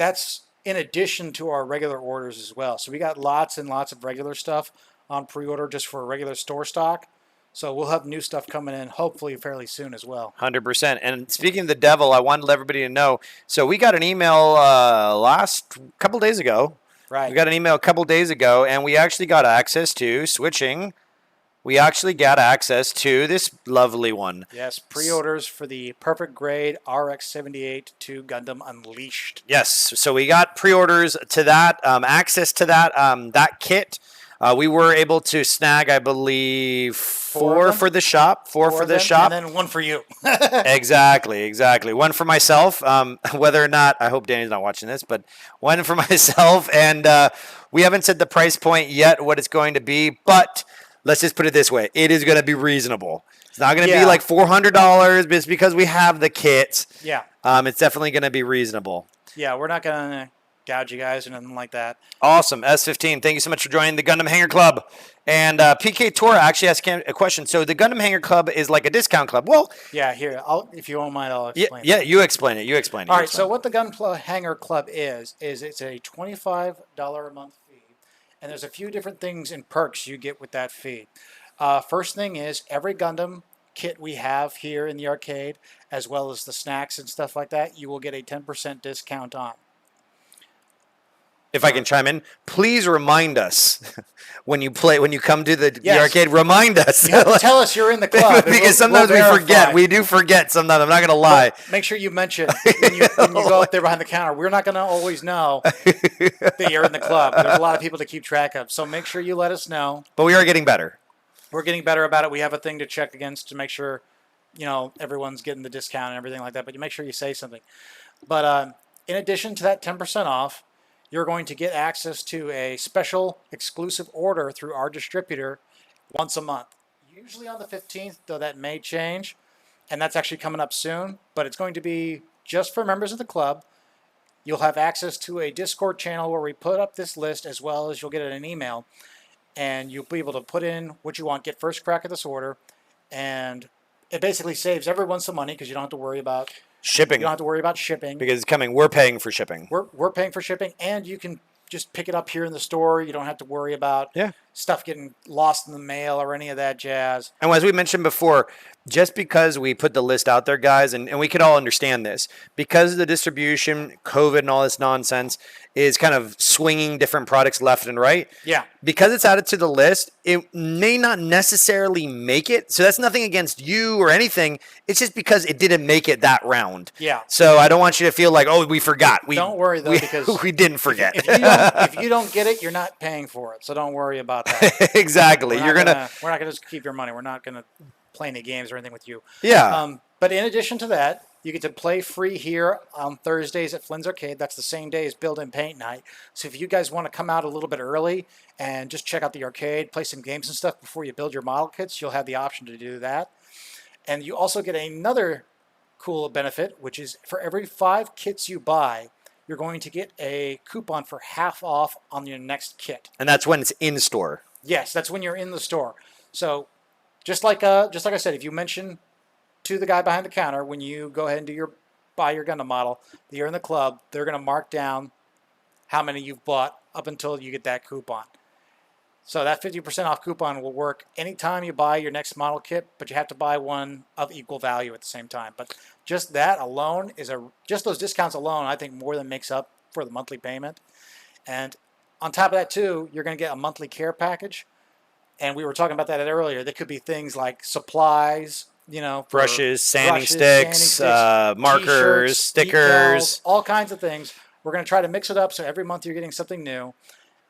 that's in addition to our regular orders as well. So we got lots and lots of regular stuff on pre-order just for regular store stock. So we'll have new stuff coming in hopefully fairly soon as well. 100%. And speaking of the devil, I wanted everybody to know. So we got an email last couple days ago. Right. We got an email a couple days ago, and we actually got access to switching. We actually got access to this lovely one. Yes, pre-orders for the perfect grade RX-78 to Gundam Unleashed. Yes, so we got pre-orders to that, access to that kit. We were able to snag, I believe, four for the shop. Four for the shop. And then one for you. Exactly. One for myself. Whether or not, I hope Danny's not watching this, but one for myself. And we haven't set the price point yet, what it's going to be, but let's just put it this way. It is going to be reasonable. It's not going to be like $400, but it's because we have the kits. Yeah. It's definitely going to be reasonable. Yeah, we're not going to gouge you guys or nothing like that. Awesome. S15, thank you so much for joining the Gundam Hangar Club. And PK Tora actually asked a question. So the Gundam Hangar Club is like a discount club. Well, yeah, here, if you won't mind, I'll explain. Yeah, you explain it. All right, so what the Gunpla Hangar Club is it's a $25 a month fee. And there's a few different things and perks you get with that fee. First thing is every Gundam kit we have here in the arcade, as well as the snacks and stuff like that, you will get a 10% discount on. If I can chime in, please remind us when you come to the arcade. Remind us. You have to tell us you're in the club Because sometimes we forget. We do forget sometimes. I'm not going to lie. But make sure you mention when you go up there behind the counter. We're not going to always know that you're in the club. There's a lot of people to keep track of. So make sure you let us know. But we are getting better. We're getting better about it. We have a thing to check against to make sure, everyone's getting the discount and everything like that. But you make sure you say something. But in addition to that 10% off, you're going to get access to a special exclusive order through our distributor once a month. Usually on the 15th, though that may change. And that's actually coming up soon. But it's going to be just for members of the club. You'll have access to a Discord channel where we put up this list, as well as you'll get it in an email. And you'll be able to put in what you want, get first crack at this order. And it basically saves everyone some money because you don't have to worry about shipping. You don't have to worry about shipping. Because it's coming. We're paying for shipping. We're paying for shipping, and you can just pick it up here in the store. You don't have to worry about stuff getting lost in the mail or any of that jazz. And as we mentioned before, just because we put the list out there, guys, and we can all understand this, because of the distribution, COVID and all this nonsense is kind of swinging different products left and right. Yeah. Because it's added to the list, it may not necessarily make it. So that's nothing against you or anything. It's just because it didn't make it that round. Yeah. So I don't want you to feel like, oh, we forgot. Don't worry, though, because we didn't forget. If you don't get it, you're not paying for it. So don't worry about that. Exactly. We're not gonna just keep your money. We're not gonna play any games or anything with you. Yeah. But in addition to that, you get to play free here on Thursdays at Flynn's Arcade. That's the same day as Build and Paint Night. So if you guys want to come out a little bit early and just check out the arcade, play some games and stuff before you build your model kits, you'll have the option to do that. And you also get another cool benefit, which is for every 5 kits you buy, you're going to get a coupon for half off on your next kit. And that's when it's in store. Yes, that's when you're in the store. So just like I said, if you mention to the guy behind the counter when you go ahead and buy your Gundam model that you're in the club, they're going to mark down how many you've bought up until you get that coupon. So that 50% off coupon will work anytime you buy your next model kit, but you have to buy one of equal value at the same time. But just that alone just those discounts alone, I think more than makes up for the monthly payment. And on top of that too, you're going to get a monthly care package. And we were talking about that earlier. There could be things like supplies, brushes, sanding sticks, markers, stickers, decals, all kinds of things. We're going to try to mix it up so every month you're getting something new.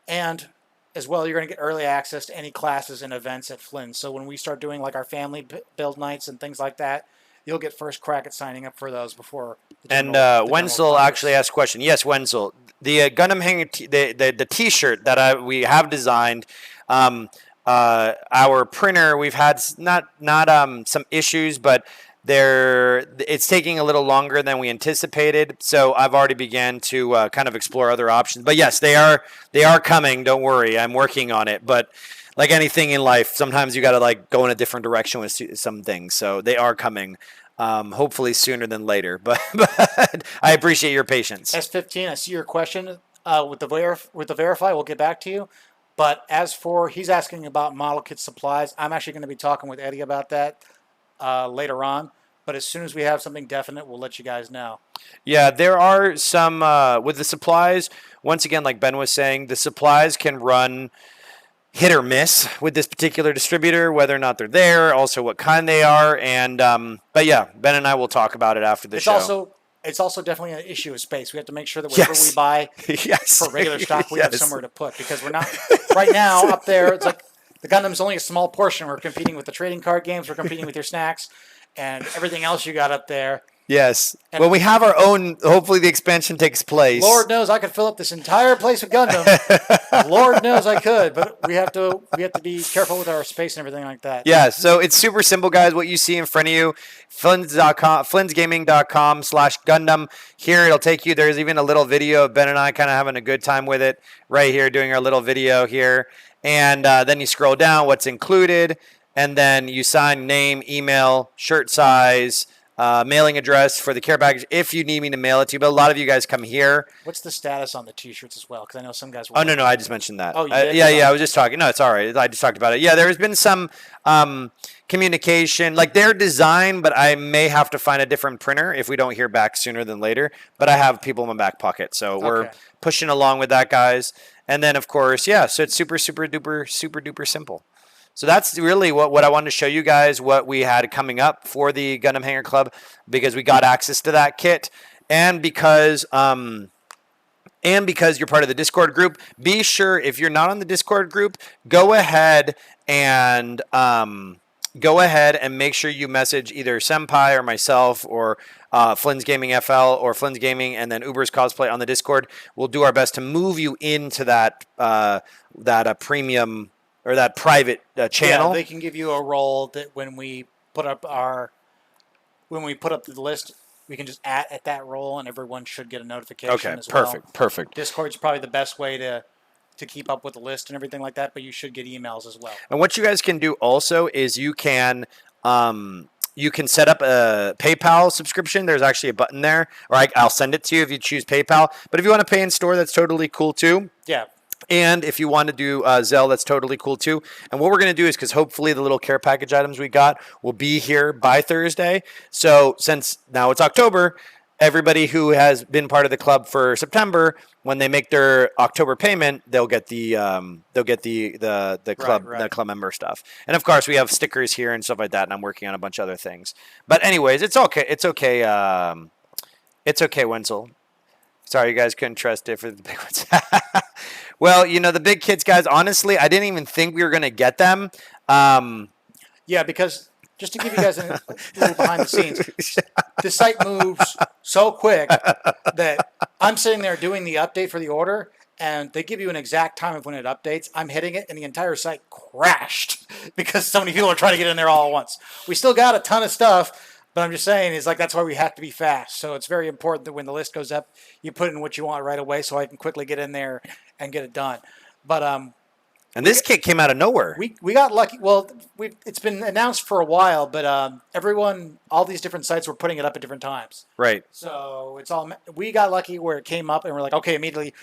And as well, you're going to get early access to any classes and events at Flynn. So when we start doing like our family build nights and things like that, you'll get first crack at signing up for those before. And Wenzel actually asked a question. Yes, Wenzel, the Gundam Hangar, the T-shirt that we have designed. Our printer, we've had not some issues, but it's taking a little longer than we anticipated. So I've already began to kind of explore other options. But yes, they are coming. Don't worry, I'm working on it. But like anything in life, sometimes you got to like go in a different direction with some things. So they are coming. hopefully sooner than later. But I appreciate your patience. S15, I see your question with the verify. We'll get back to you. But as for he's asking about model kit supplies, I'm actually going to be talking with Eddie about that later on. But as soon as we have something definite, we'll let you guys know. Yeah, there are some with the supplies. Once again, like Ben was saying, the supplies can run hit or miss with this particular distributor, whether or not they're there, also what kind they are, and but yeah, Ben and I will talk about it after the show. It's also definitely an issue of space. We have to make sure that whatever we buy for regular stock, we have somewhere to put, because we're not right now up there. It's like the Gundam's only a small portion. We're competing with the trading card games. We're competing with your snacks and everything else you got up there. Yes. And when we have our own, hopefully the expansion takes place. Lord knows I could fill up this entire place with Gundam. Lord knows I could, but we have to be careful with our space and everything like that. Yeah, so it's super simple, guys. What you see in front of you, flynn'sgaming.com/Gundam. Here it'll take you. There's even a little video of Ben and I kind of having a good time with it right here, doing our little video here. And then you scroll down, what's included, and then you sign name, email, shirt size, mailing address for the care package if you need me to mail it to you. But a lot of you guys come here. What's the status on the T-shirts as well? Because I know some guys will. Oh, no, I just mentioned that. Oh, you did? Yeah, I was just talking. No, it's all right. I just talked about it. Yeah, there has been some communication. Like, they're designed, but I may have to find a different printer if we don't hear back sooner than later. But I have people in my back pocket. So we're pushing along with that, guys. And then, of course, yeah, so it's super duper simple. So that's really what I wanted to show you guys, what we had coming up for the Gundam Hangar Club, because we got access to that kit, and because you're part of the Discord group. Be sure, if you're not on the Discord group, go ahead and make sure you message either Senpai or myself or Flynn's Gaming FL or Flynn's Gaming and then Uberscosplay on the Discord. We'll do our best to move you into that premium or that private channel. Yeah, they can give you a role that when we put up the list, we can just add at that role, and everyone should get a notification as well. Perfect. Discord's probably the best way to keep up with the list and everything like that, but you should get emails as well. And what you guys can do also is you can set up a PayPal subscription. There's actually a button there, or I'll send it to you if you choose PayPal. But if you want to pay in store, that's totally cool too. Yeah. And if you want to do Zelle, that's totally cool too. And what we're going to do is, because hopefully the little care package items we got will be here by Thursday. So since now it's October, everybody who has been part of the club for September, when they make their October payment, they'll get the club member stuff. And of course, we have stickers here and stuff like that. And I'm working on a bunch of other things. But anyways, it's okay. It's okay, Wenzel. Sorry, you guys couldn't trust it for the big ones. Well, the big kits, guys, honestly, I didn't even think we were going to get them. Yeah, because just to give you guys a little behind the scenes, the site moves so quick that I'm sitting there doing the update for the order, and they give you an exact time of when it updates. I'm hitting it, and the entire site crashed because so many people are trying to get in there all at once. We still got a ton of stuff. But I'm just saying, that's why we have to be fast. So it's very important that when the list goes up, you put in what you want right away so I can quickly get in there and get it done. But and this kit came out of nowhere. We got lucky. Well, it's been announced for a while, but all these different sites were putting it up at different times. Right. So we got lucky where it came up, and we're like, okay, immediately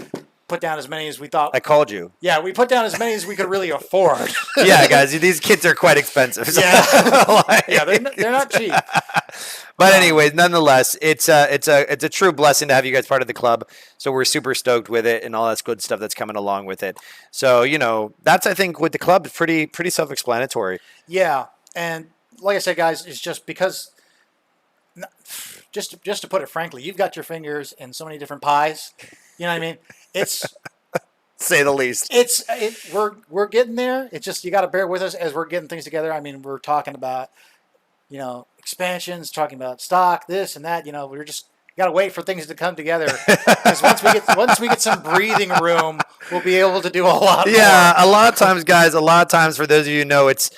put down as many as we thought. I called you. Yeah, we put down as many as we could really afford. Yeah, guys, these kits are quite expensive. So yeah, they're not cheap. But anyways, nonetheless, it's a true blessing to have you guys part of the club. So we're super stoked with it and all that good stuff that's coming along with it. So that's, I think, with the club, it's pretty self-explanatory. Yeah, and like I said, guys, it's just because. Just to put it frankly, you've got your fingers in so many different pies. You know what I mean? It's say the least. We're getting there. It's just you got to bear with us as we're getting things together. I mean, we're talking about expansions, talking about stock, this and that. We're just got to wait for things to come together. Because once we get some breathing room, we'll be able to do a lot. Yeah, more. A lot of times, guys. A lot of times, for those of you who know, it's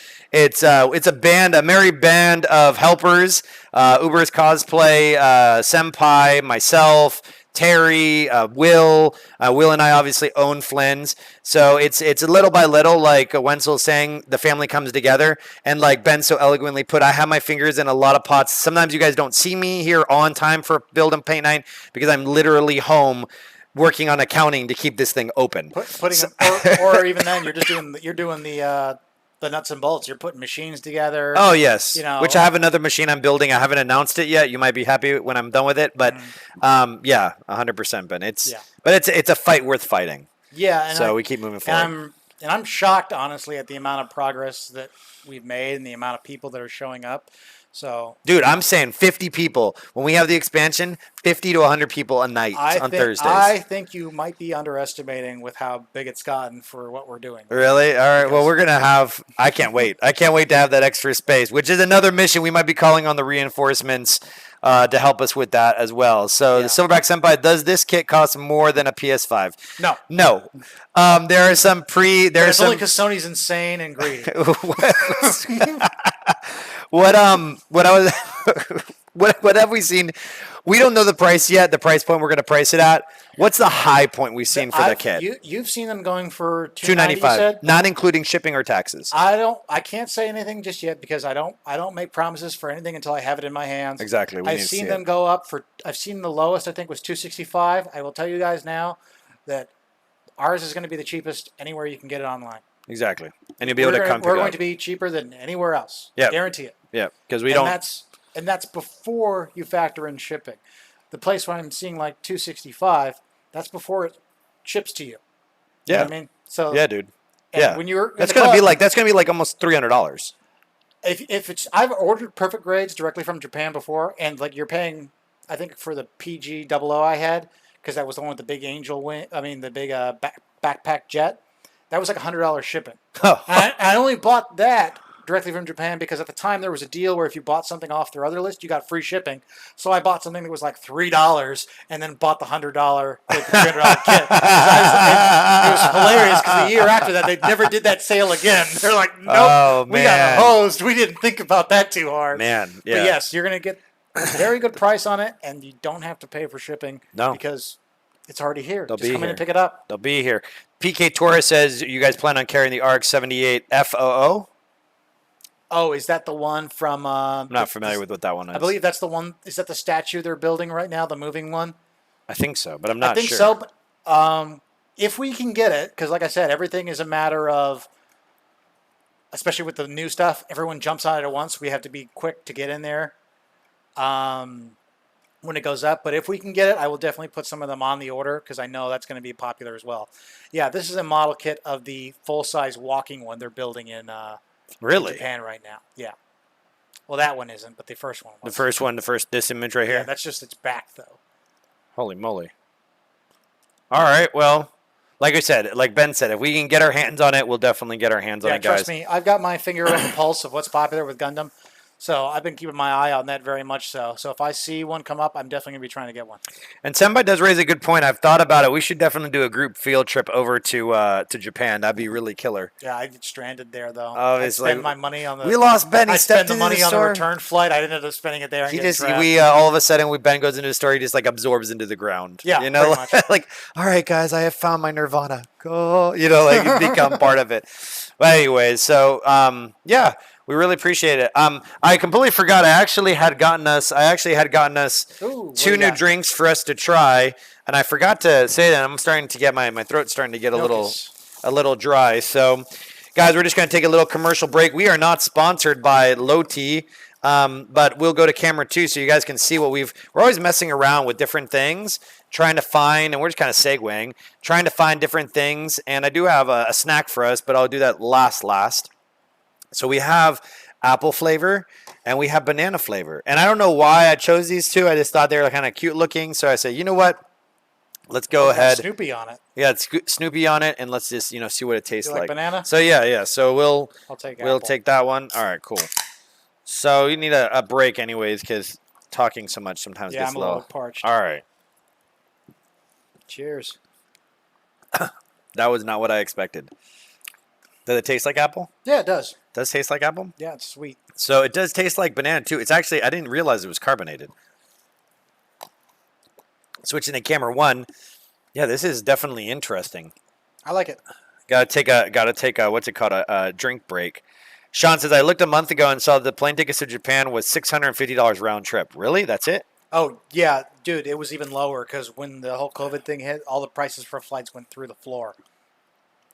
a merry band of helpers. Uberscosplay, Senpai, myself, Terry, Will. Will and I obviously own Flynn's, so it's a little by little, like Wenzel's saying, the family comes together. And like Ben so eloquently put, I have my fingers in a lot of pots. Sometimes you guys don't see me here on time for Build and Paint Night because I'm literally home working on accounting to keep this thing open. Or even then, you're doing the nuts and bolts. You're putting machines together. Oh yes, you know, which I have another machine I'm building. I haven't announced it yet. You might be happy when I'm done with it, but yeah, 100%. Ben, it's a fight worth fighting. Yeah, and so we keep moving forward. And I'm shocked, honestly, at the amount of progress that we've made and the amount of people that are showing up. So, dude, I'm saying 50 people when we have the expansion. 50 to 100 people a night on Thursdays. I think you might be underestimating with how big it's gotten for what we're doing. Really? All right. Well, we're gonna have. I can't wait. I can't wait to have that extra space, which is another mission. We might be calling on the reinforcements to help us with that as well. So the Silverback Senpai, does this kit cost more than a PS5? No. No. There are some It's only because Sony's insane and greedy. What have we seen? We don't know the price yet. The price point we're going to price it at. What's the high point we've seen for the kit? You've seen them going for $295, not including shipping or taxes. I can't say anything just yet because I don't make promises for anything until I have it in my hands. Exactly. I've seen them go up for. I've seen the lowest I think was $265. I will tell you guys now that ours is going to be the cheapest anywhere you can get it online. Exactly, and you'll be able to come. We're going to be cheaper than anywhere else. Yeah, guarantee it. Yeah, because that's before you factor in shipping. The place where I'm seeing like $265, that's before it ships to you. Yeah, you know what I mean, so yeah, dude. Yeah, when you're that's gonna be like almost $300. If it's I've ordered perfect grades directly from Japan before, and like you're paying, I think for the PG00 I had because that was the one with the big angel wing. I mean the big backpack jet. That was like $100 shipping. Oh. I only bought that directly from Japan because at the time there was a deal where if you bought something off their other list, you got free shipping. So I bought something that was like $3 and then bought the $100, like the $300 kit. It was hilarious because the year after that, they never did that sale again. They're like, nope, we got hosed. We didn't think about that too hard. Man, yeah. But yes, you're going to get a very good price on it, and you don't have to pay for shipping because it's already here. Just come in and pick it up. They'll be here. PK Torres says, you guys plan on carrying the ARC 78 FOO? Oh, is that the one from... I'm not familiar with what that one is. I believe that's the one... Is that the statue they're building right now, the moving one? I think so, but I'm not sure. I think so, but if we can get it, because like I said, everything is a matter of... Especially with the new stuff, everyone jumps on it at once. We have to be quick to get in there when it goes up. But if we can get it, I will definitely put some of them on the order because I know that's going to be popular as well. Yeah, this is a model kit of the full-size walking one they're building in Japan right now. Yeah. Well, that one isn't, but the first one was. This image right here? Yeah, that's just its back, though. Holy moly. All right, well, like I said, like Ben said, if we can get our hands on it, we'll definitely get our hands on it, guys. Trust me, I've got my finger on the pulse of what's popular with Gundam. So I've been keeping my eye on that very much so. So if I see one come up, I'm definitely going to be trying to get one. And Senpai does raise a good point. I've thought about it. We should definitely do a group field trip over to Japan. That'd be really killer. Yeah, I get stranded there, though. Oh, I spend my money on the... We lost Ben. I spent the money on the return flight. I didn't end up spending it there. All of a sudden, Ben goes into the story, he just like absorbs into the ground. Yeah, you know, like, all right, guys, I have found my nirvana. Go, you know, like you become part of it. But anyways, so yeah. We really appreciate it. I completely forgot. I actually had gotten us two new drinks for us to try, and I forgot to say that. I'm starting to get my throat's starting to get a little dry. So, guys, we're just going to take a little commercial break. We are not sponsored by Low Tea, but we'll go to camera 2 so you guys can see what we're always messing around with different things, trying to find, and we're just kind of segueing, trying to find different things. And I do have a snack for us, but I'll do that last. So we have apple flavor and we have banana flavor. And I don't know why I chose these two. I just thought they were kind of cute looking. So I said, you know what? Let's go ahead. Snoopy on it. Yeah, it's Snoopy on it. And let's just, see what it tastes like. Banana? So yeah. So we'll take that one. All right, cool. So you need a break anyways because talking so much sometimes gets low. I'm a little parched. All right. Cheers. That was not what I expected. Does it taste like apple? Yeah, it does. Does it taste like apple? Yeah, it's sweet. So it does taste like banana too. It's actually, I didn't realize it was carbonated. Switching to camera 1. Yeah, this is definitely interesting. I like it. Gotta take a what's it called, a drink break. Sean says, I looked a month ago and saw the plane tickets to Japan was $650 round trip. Really? That's it? Oh, yeah, dude, it was even lower because when the whole COVID thing hit, all the prices for flights went through the floor.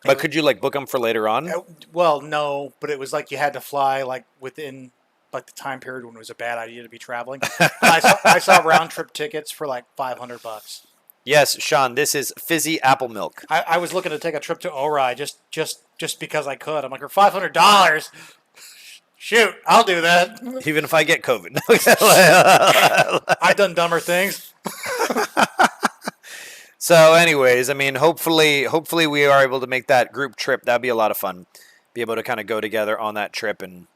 But could you like book them for later on? Well, no, but it was like you had to fly like within like the time period when it was a bad idea to be traveling. I saw round trip tickets for like $500. Yes, Sean, this is fizzy apple milk. I was looking to take a trip to Ori just because I could. I'm like, for $500, shoot, I'll do that. Even if I get COVID. I've done dumber things. So, anyways, I mean, hopefully we are able to make that group trip. That'd be a lot of fun. Be able to kind of go together on that trip and,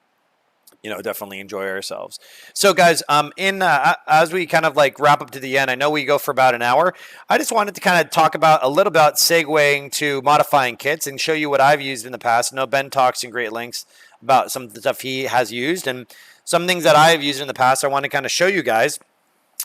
definitely enjoy ourselves. So, guys, as we kind of like wrap up to the end, I know we go for about an hour. I just wanted to kind of talk about a little about segueing to modifying kits and show you what I've used in the past. I know Ben talks in great lengths about some of the stuff he has used and some things that I have used in the past. I want to kind of show you guys.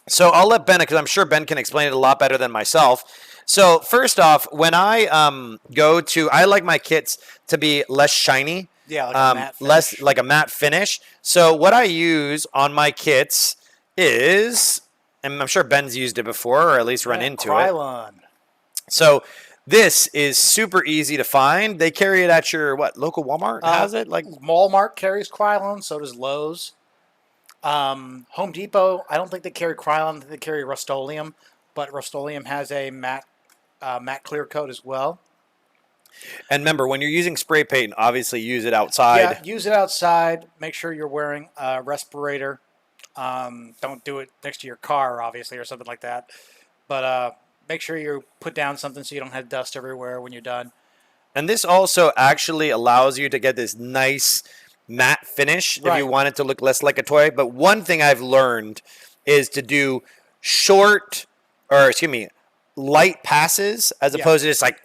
So I'll let Ben, because I'm sure Ben can explain it a lot better than myself. So first off, when I I like my kits to be less shiny. Yeah, like a matte finish. Less like a matte finish. So what I use on my kits is, and I'm sure Ben's used it before, or at least run into Krylon. it. So this is super easy to find. They carry it at your local Walmart has it? Like Walmart carries Krylon, so does Lowe's. Home Depot, I don't think they carry Krylon. I think they carry Rust-Oleum, but Rust-Oleum has a matte clear coat as well. And remember, when you're using spray paint, obviously use it outside. Yeah, use it outside. Make sure you're wearing a respirator. Don't do it next to your car, obviously, or something like that. But make sure you put down something so you don't have dust everywhere when you're done. And this also actually allows you to get this nice matte finish if you want it to look less like a toy. But one thing I've learned is to do light passes as opposed to just like,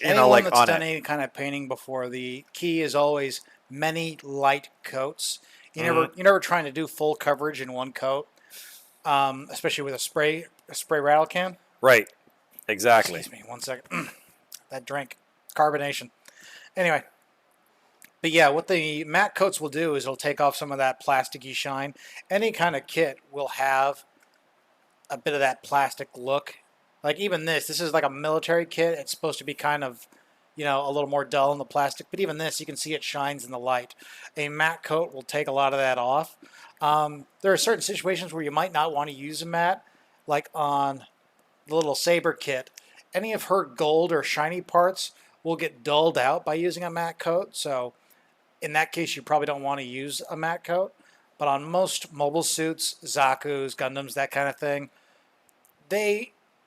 anyone that's on done it. any kind of painting before, the key is always many light coats. You're never trying to do full coverage in one coat, especially with a spray rattle can. Right. Exactly. Excuse me, 1 second. That drink, carbonation. Anyway. But yeah, what the matte coats will do is it'll take off some of that plasticky shine. Any kind of kit will have a bit of that plastic look. Like even this is like a military kit. It's supposed to be kind of, a little more dull in the plastic. But even this, you can see it shines in the light. A matte coat will take a lot of that off. There are certain situations where you might not want to use a matte, like on the little Saber kit. Any of her gold or shiny parts will get dulled out by using a matte coat. So in that case, you probably don't want to use a matte coat. But on most mobile suits, Zaku's, Gundams, that kind of thing,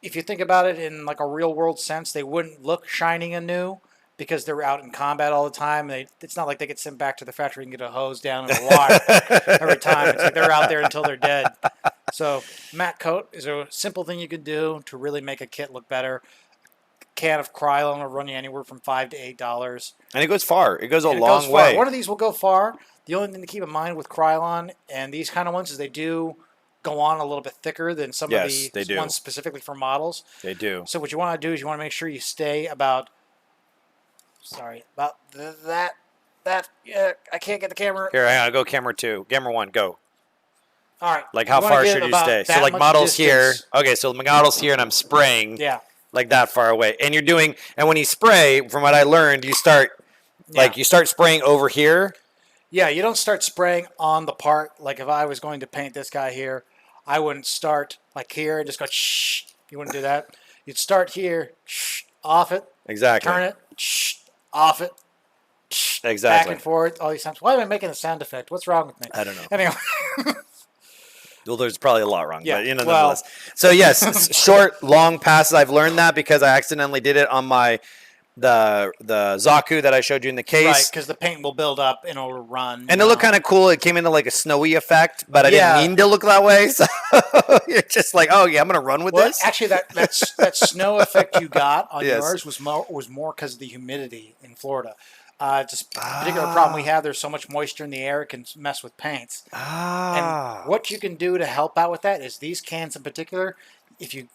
if you think about it in like a real world sense, they wouldn't look shining and new because they're out in combat all the time. It's not like they get sent back to the factory and get a hose down in the water every time. It's like they're out there until they're dead. So matte coat is a simple thing you can do to really make a kit look better. Can of Krylon will run you anywhere from $5 to $8. And it goes far. It goes a long way. One of these will go far. The only thing to keep in mind with Krylon and these kind of ones is they do go on a little bit thicker than some of the ones specifically for models. They do. So what you want to do is you want to make sure you stay about that. I can't get the camera. Here, hang on. Go camera 2. Camera 1, go. All right. Like how far should you stay? So like models here. Okay, so the models here and I'm spraying. Yeah. Like that far away. And when you spray, from what I learned, you start spraying over here. Yeah, you don't start spraying on the part. Like if I was going to paint this guy here, I wouldn't start like here and just go shh. You wouldn't do that. You'd start here, shh, off it. Exactly. Turn it, shh, off it. Shh, exactly. Back and forth all these times. Why am I making a sound effect? What's wrong with me? I don't know. Anyway. Well, there's probably a lot wrong, yeah, but nonetheless. So yes, short, long passes. I've learned that because I accidentally did it on the Zaku that I showed you in the case. Right, because the paint will build up and it'll run. And it looked kind of cool. It came into like a snowy effect, but I didn't mean to look that way. So you're just like, oh yeah, I'm gonna run with this. Actually, that snow effect you got on yours was more because of the humidity in Florida. Just a particular problem we have. There's so much moisture in the air, it can mess with paints. And what you can do to help out with that is these cans in particular. If you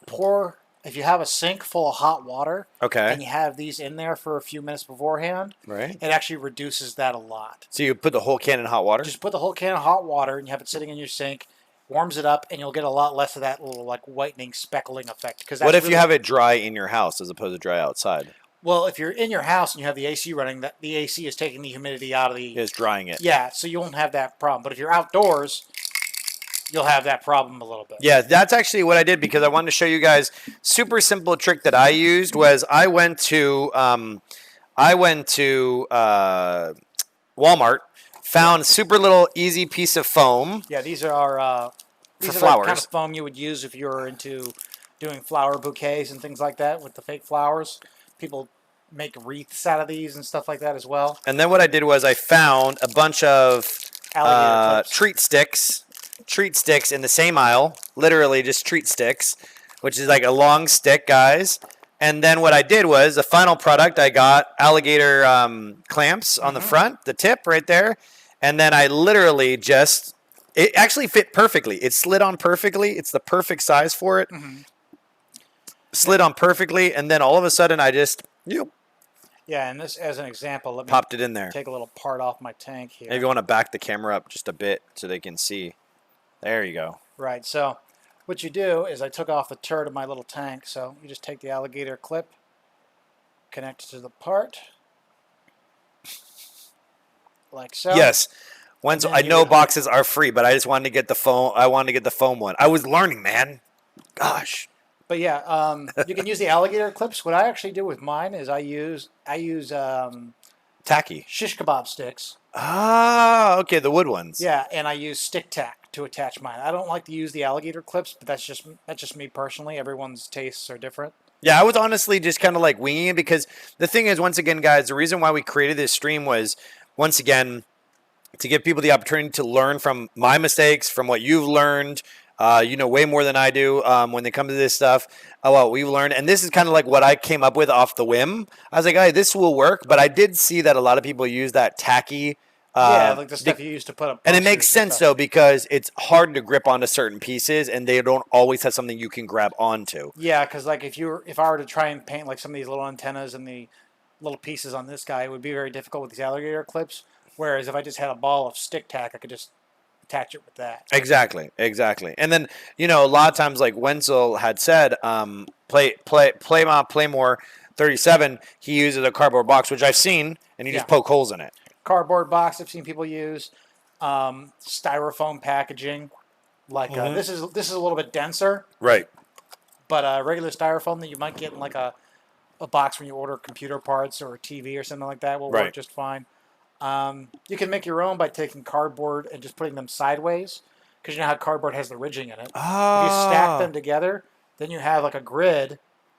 have a sink full of hot water, Okay. and you have these in there for a few minutes beforehand, Right. it actually reduces that a lot. So you put the whole can in hot water? Just put the whole can of hot water and you have it sitting in your sink, warms it up, and you'll get a lot less of that little like whitening, speckling effect. What if you have it dry in your house as opposed to dry outside? Well, if you're in your house and you have the AC running, that the AC is taking the humidity out of the. It's drying it. Yeah, so you won't have that problem. But if you're outdoors, you'll have that problem a little bit. Yeah, that's actually what I did because I wanted to show you guys. Super simple trick that I used was I went to Walmart, found super little easy piece of foam. Yeah, these are For the flowers. kind of foam you would use if you're into doing flower bouquets and things like that with the fake flowers. People make wreaths out of these and stuff like that as well. And then what I did was I found a bunch of treat sticks in the same aisle, literally just treat sticks, which is like a long stick, guys. And then what I did was the final product, I got alligator clamps on the front, the tip right there. And then I literally it actually fit perfectly. It slid on perfectly. It's the perfect size for it. Slid on perfectly. And then all of a sudden I just Yeah, and this as an example, let me popped it in there. take a little part off my tank here. Maybe you want to back the camera up just a bit so they can see. There you go. Right, so what you do is I took off the turret of my little tank, so you just take the alligator clip, connect it to the part, like so. Yes. Once I know boxes are free, but I just wanted to get the foam. I wanted to get the foam one. I was learning, man. Gosh. But yeah, you can use the alligator clips. What I actually do with mine is I use Tacky. shish kebab sticks. Ah, okay, the wood ones. Yeah, and I use stick tack to attach mine. I don't like to use the alligator clips, but that's just me personally. Everyone's tastes are different. Yeah, I was honestly just kind of like winging it because the thing is, once again, guys, the reason why we created this stream was, once again, to give people the opportunity to learn from my mistakes, from what you've learned. You know way more than I do when they come to this stuff. What we've learned, and this is kind of like what I came up with off the whim. I was like, "Hey, this will work," but I did see that a lot of people use that tacky. Yeah, like the stuff you used to put up. And it makes sense though because it's hard to grip onto certain pieces, and they don't always have something you can grab onto. Yeah, because like if I were to try and paint like some of these little antennas and the little pieces on this guy, it would be very difficult with these alligator clips. Whereas if I just had a ball of stick tack, I could just attach it with that. Exactly. And then, you know, a lot of times, like Wenzel had said, Playmore 37, he uses a cardboard box, which I've seen, and you just poke holes in it. Cardboard box I've seen people use. Styrofoam packaging. Like this is a little bit denser. Right. But regular styrofoam that you might get in like a box when you order computer parts or a TV or something like that will work just fine. You can make your own by taking cardboard and just putting them sideways, because you know how cardboard has the ridging in it. If you stack them together, then you have like a grid.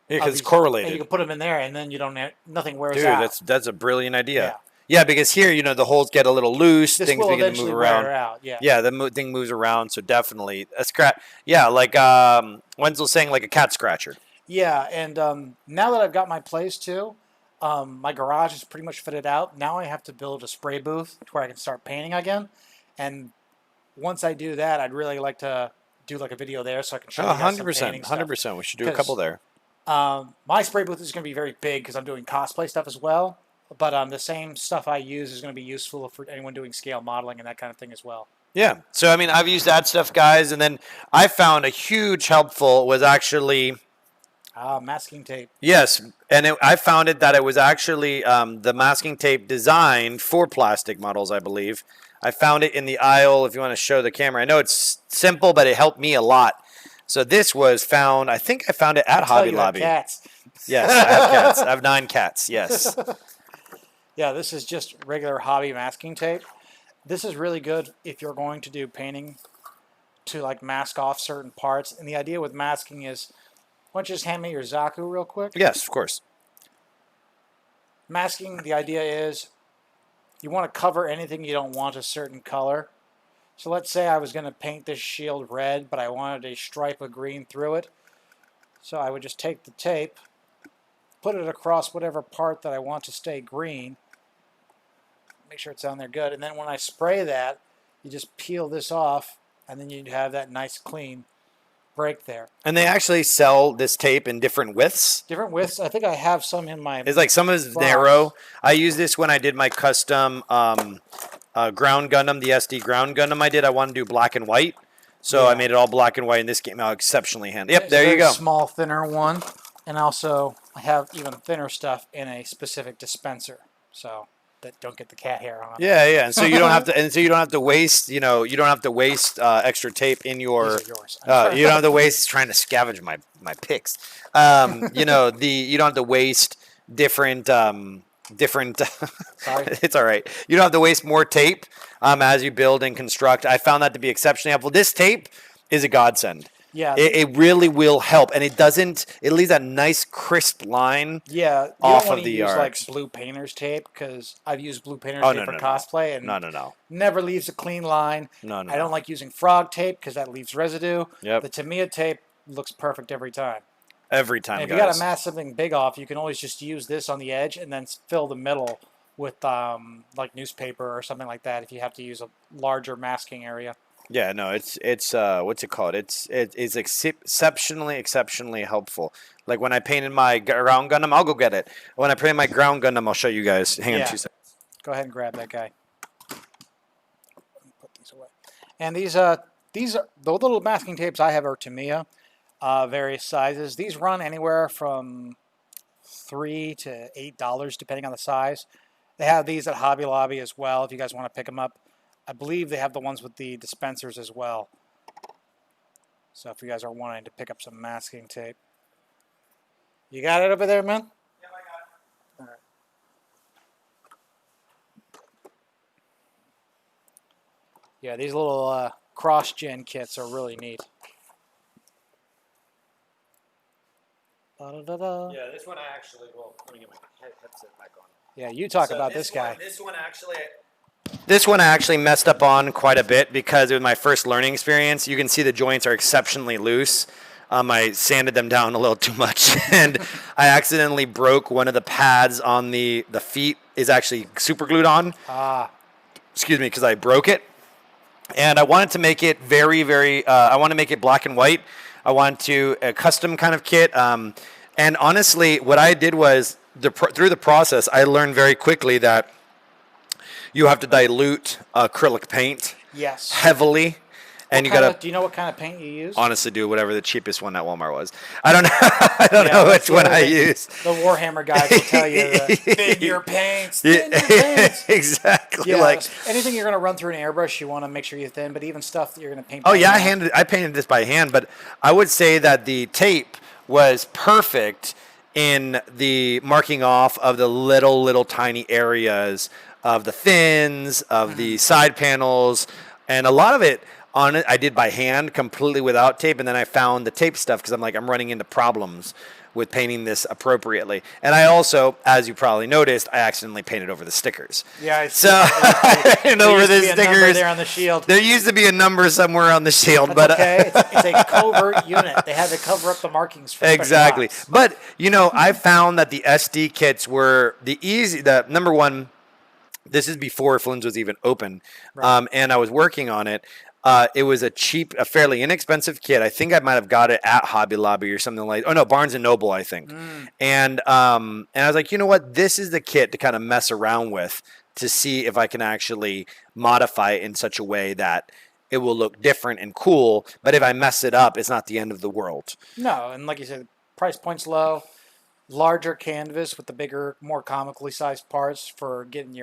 Yeah, because it's correlated. And you can put them in there, and then you don't nothing wears out. Dude, that's a brilliant idea. Yeah, because here, you know, the holes get a little loose. This things will begin to move around. wear out. The thing moves around, so definitely a scratch. Yeah, like Wenzel's saying, like a cat scratcher. Yeah, and now that I've got my place too. My garage is pretty much fitted out. Now I have to build a spray booth to where I can start painting again. And once I do that, I'd really like to do like a video there so I can show you guys some painting stuff. 100%. We should do a couple there. My spray booth is going to be very big because I'm doing cosplay stuff as well. But the same stuff I use is going to be useful for anyone doing scale modeling and that kind of thing as well. Yeah. So, I mean, I've used that stuff, guys. And then I found a huge helpful was actually... masking tape. Yes, and I found that it was actually the masking tape designed for plastic models, I believe. I found it in the aisle, if you want to show the camera. I know it's simple, but it helped me a lot. So this was found, I think I found it at Hobby Lobby. Cats. Yes, I have cats. I have 9 cats, yes. Yeah, this is just regular hobby masking tape. This is really good if you're going to do painting to like mask off certain parts. And the idea with masking is, why don't you just hand me your Zaku real quick? Yes, of course. Masking, the idea is you want to cover anything you don't want a certain color. So let's say I was going to paint this shield red, but I wanted a stripe of green through it. So I would just take the tape, put it across whatever part that I want to stay green, make sure it's on there good. And then when I spray that, you just peel this off, and then you have that nice clean break there. And they actually sell this tape in different widths. Different widths. I think I have some in my. It's like some is box. narrow. I used this when I did my custom ground Gundam, the SD ground Gundam I did. I wanted to do black and white. So I made it all black and white, and this came out exceptionally handy. Yep, there you go. Small, thinner one. And also, I have even thinner stuff in a specific dispenser. So that don't get the cat hair on it. Yeah, yeah. And so you don't have to. And so you don't have to waste. You don't have to waste extra tape in your. These are yours. You don't have to waste trying to scavenge my picks. You don't have to waste different. Sorry. It's all right. You don't have to waste more tape as you build and construct. I found that to be exceptionally helpful. This tape is a godsend. Yeah, it really will help, and it leaves that nice crisp line. Yeah, off of the use yards. Like blue painter's tape, because I've used blue painter's tape for cosplay, and never leaves a clean line. No. I don't like using frog tape because that leaves residue. Yep. The Tamiya tape looks perfect every time. Every time, and if you got to mask something big off, you can always just use this on the edge and then fill the middle with like newspaper or something like that if you have to use a larger masking area. Yeah, no, it's what's it called? It's exceptionally helpful. Like when I painted my ground Gundam, I'll go get it. When I painted my ground Gundam, I'll show you guys. Hang on 2 seconds. Go ahead and grab that guy. Put these away. And these are the little masking tapes I have are Tamiya, various sizes. These run anywhere from $3 to $8 depending on the size. They have these at Hobby Lobby as well if you guys want to pick them up. I believe they have the ones with the dispensers as well. So if you guys are wanting to pick up some masking tape. You got it over there, man? Yeah, I got it. All right. Yeah, these little cross-gen kits are really neat. Da-da-da-da. Yeah, this one I actually let me get my headset back on. Yeah, you talk about this guy. This one I actually messed up on quite a bit because it was my first learning experience. You can see the joints are exceptionally loose. I sanded them down a little too much, and I accidentally broke one of the pads on the feet is actually super glued on. Excuse me, because I broke it. And I wanted to make it very, very, I want to make it black and white. I want to, a custom kind of kit. And honestly, what I did was, through the process, I learned very quickly that you have to dilute acrylic paint heavily. And do you know what kind of paint you use? Honestly, do whatever the cheapest one at Walmart was. I don't know. I don't know which one I use. The Warhammer guys will tell you thin your paints. Thin your paints. Exactly. Yeah, like anything you're going to run through an airbrush, you want to make sure you're thin. But even stuff that you're going to paint. Oh yeah, I painted this by hand, but I would say that the tape was perfect in the marking off of the little tiny areas of the fins, of the side panels, and a lot of it on it I did by hand completely without tape, and then I found the tape stuff because I'm running into problems with painting this appropriately. And I also, as you probably noticed, I accidentally painted over the stickers. Yeah, I see. So and over the stickers there on the shield. There used to be a number somewhere on the shield, That's but okay. It's a covert unit. They had to cover up the markings for exactly. But I found that the SD kits were the number one. This is before Flynn's was even open, right. And I was working on it. It was a fairly inexpensive kit. I think I might have got it at Hobby Lobby or something like. Oh no, Barnes and Noble, I think. And I was like, you know what? This is the kit to kind of mess around with to see if I can actually modify it in such a way that it will look different and cool. But if I mess it up, it's not the end of the world. No, and like you said, price point's low. Larger canvas with the bigger, more comically sized parts for getting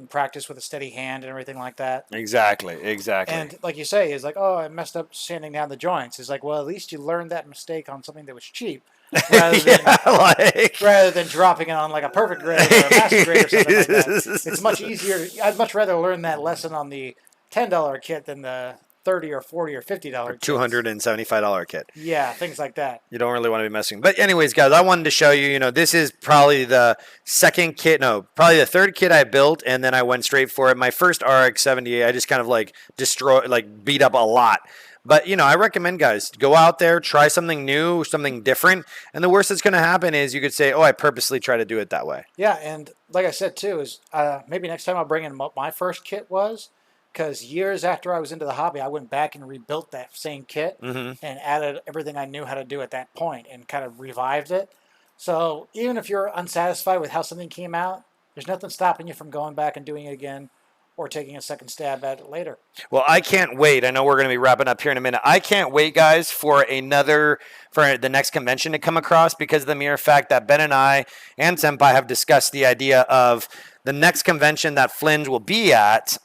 practice with a steady hand and everything like that. Exactly. And like you say, it's like, oh, I messed up sanding down the joints. It's like, well, at least you learned that mistake on something that was cheap, rather than dropping it on like a perfect grade or a master grade or something like that. It's much easier. I'd much rather learn that lesson on the $10 kit than the $30 or $40 or $50 $275 kit. Yeah, things like that. You don't really want to be messing. But anyways, guys, I wanted to show you, this is probably the probably the third kit I built, and then I went straight for it. My first RX-78, I just kind of beat up a lot. But, I recommend, guys, go out there, try something new, something different. And the worst that's going to happen is you could say, oh, I purposely try to do it that way. Yeah, and like I said too, is maybe next time I'll bring in what my first kit was, because years after I was into the hobby, I went back and rebuilt that same kit and added everything I knew how to do at that point and kind of revived it. So even if you're unsatisfied with how something came out, there's nothing stopping you from going back and doing it again or taking a second stab at it later. Well, I can't wait. I know we're going to be wrapping up here in a minute. I can't wait, guys, for the next convention to come across, because of the mere fact that Ben and I and Senpai have discussed the idea of the next convention that Flynn will be at.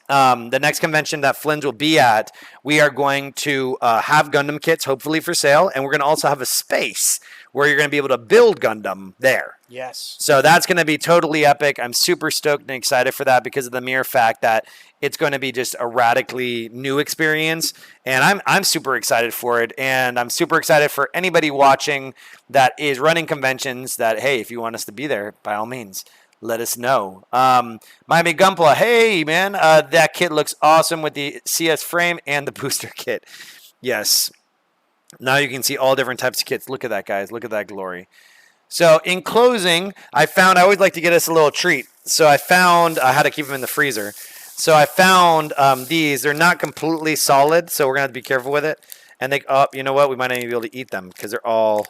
We are going to have Gundam kits, hopefully for sale, and we're going to also have a space where you're going to be able to build Gundam there. Yes. So that's going to be totally epic. I'm super stoked and excited for that, because of the mere fact that it's going to be just a radically new experience. And I'm super excited for it. And I'm super excited for anybody watching that is running conventions that, hey, if you want us to be there, by all means, let us know. Miami Gunpla, hey, man, that kit looks awesome with the CS frame and the booster kit. Yes. Now you can see all different types of kits. Look at that, guys. Look at that glory. So in closing, I always like to get us a little treat. So I had to keep them in the freezer. So I found these. They're not completely solid, so we're going to have to be careful with it. And you know what? We might not even be able to eat them because they're all...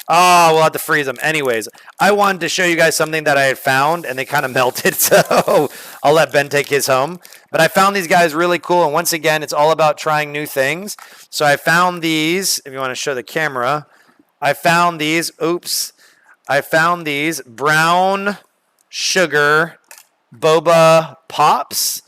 Oh, we'll have to freeze them. Anyways, I wanted to show you guys something that I had found, and they kind of melted, so I'll let Ben take his home. But I found these guys really cool, and once again, it's all about trying new things. So I found these, if you want to show the camera, I found these brown sugar boba pops.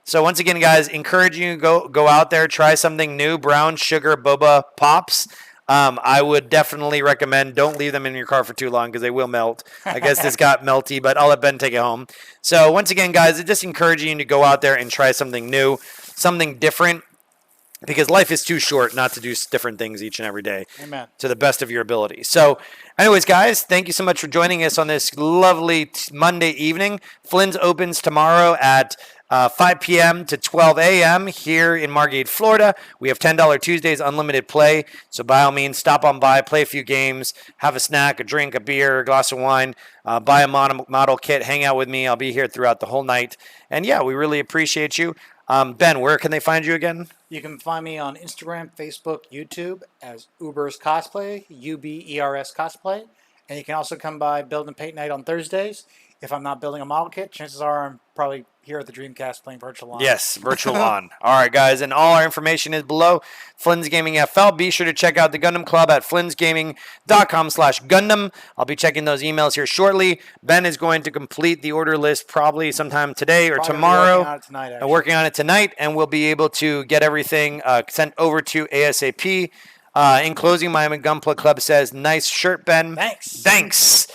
So once again, guys, encourage you to go out there, try something new, brown sugar boba pops. I would definitely recommend don't leave them in your car for too long because they will melt. I guess this got melty, but I'll let Ben take it home. So once again, guys, it's just encouraging you to go out there and try something new, something different, because life is too short not to do different things each and every day. Amen. To the best of your ability. So anyways, guys, thank you so much for joining us on this lovely Monday evening. Flynn's opens tomorrow at 5 p.m. to 12 a.m. here in Margate, Florida. We have $10 Tuesdays, unlimited play. So by all means, stop on by, play a few games, have a snack, a drink, a beer, a glass of wine, buy a model kit, hang out with me. I'll be here throughout the whole night. And yeah, we really appreciate you. Ben, where can they find you again? You can find me on Instagram, Facebook, YouTube as Uberscosplay, UBERS Cosplay. And you can also come by Build and Paint Night on Thursdays. If I'm not building a model kit, chances are I'm probably here at the Dreamcast playing Virtual On. Yes, Virtual On. All right, guys, and all our information is below. Flynn's Gaming FL. Be sure to check out the Gundam Club at flynnsgaming.com/Gundam. I'll be checking those emails here shortly. Ben is going to complete the order list probably sometime today or tomorrow. Working on it tonight, and we'll be able to get everything sent over to ASAP. In closing, Miami Gunpla Club says, nice shirt, Ben. Thanks.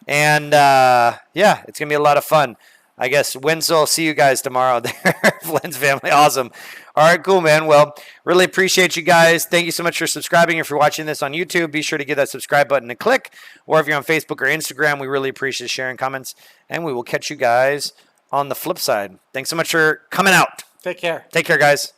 And, yeah, it's going to be a lot of fun. I guess Winslow, I'll see you guys tomorrow there. Flynn's family. Awesome. All right, cool, man. Well, really appreciate you guys. Thank you so much for subscribing. If you're watching this on YouTube, be sure to give that subscribe button a click. Or if you're on Facebook or Instagram, we really appreciate sharing comments. And we will catch you guys on the flip side. Thanks so much for coming out. Take care. Take care, guys.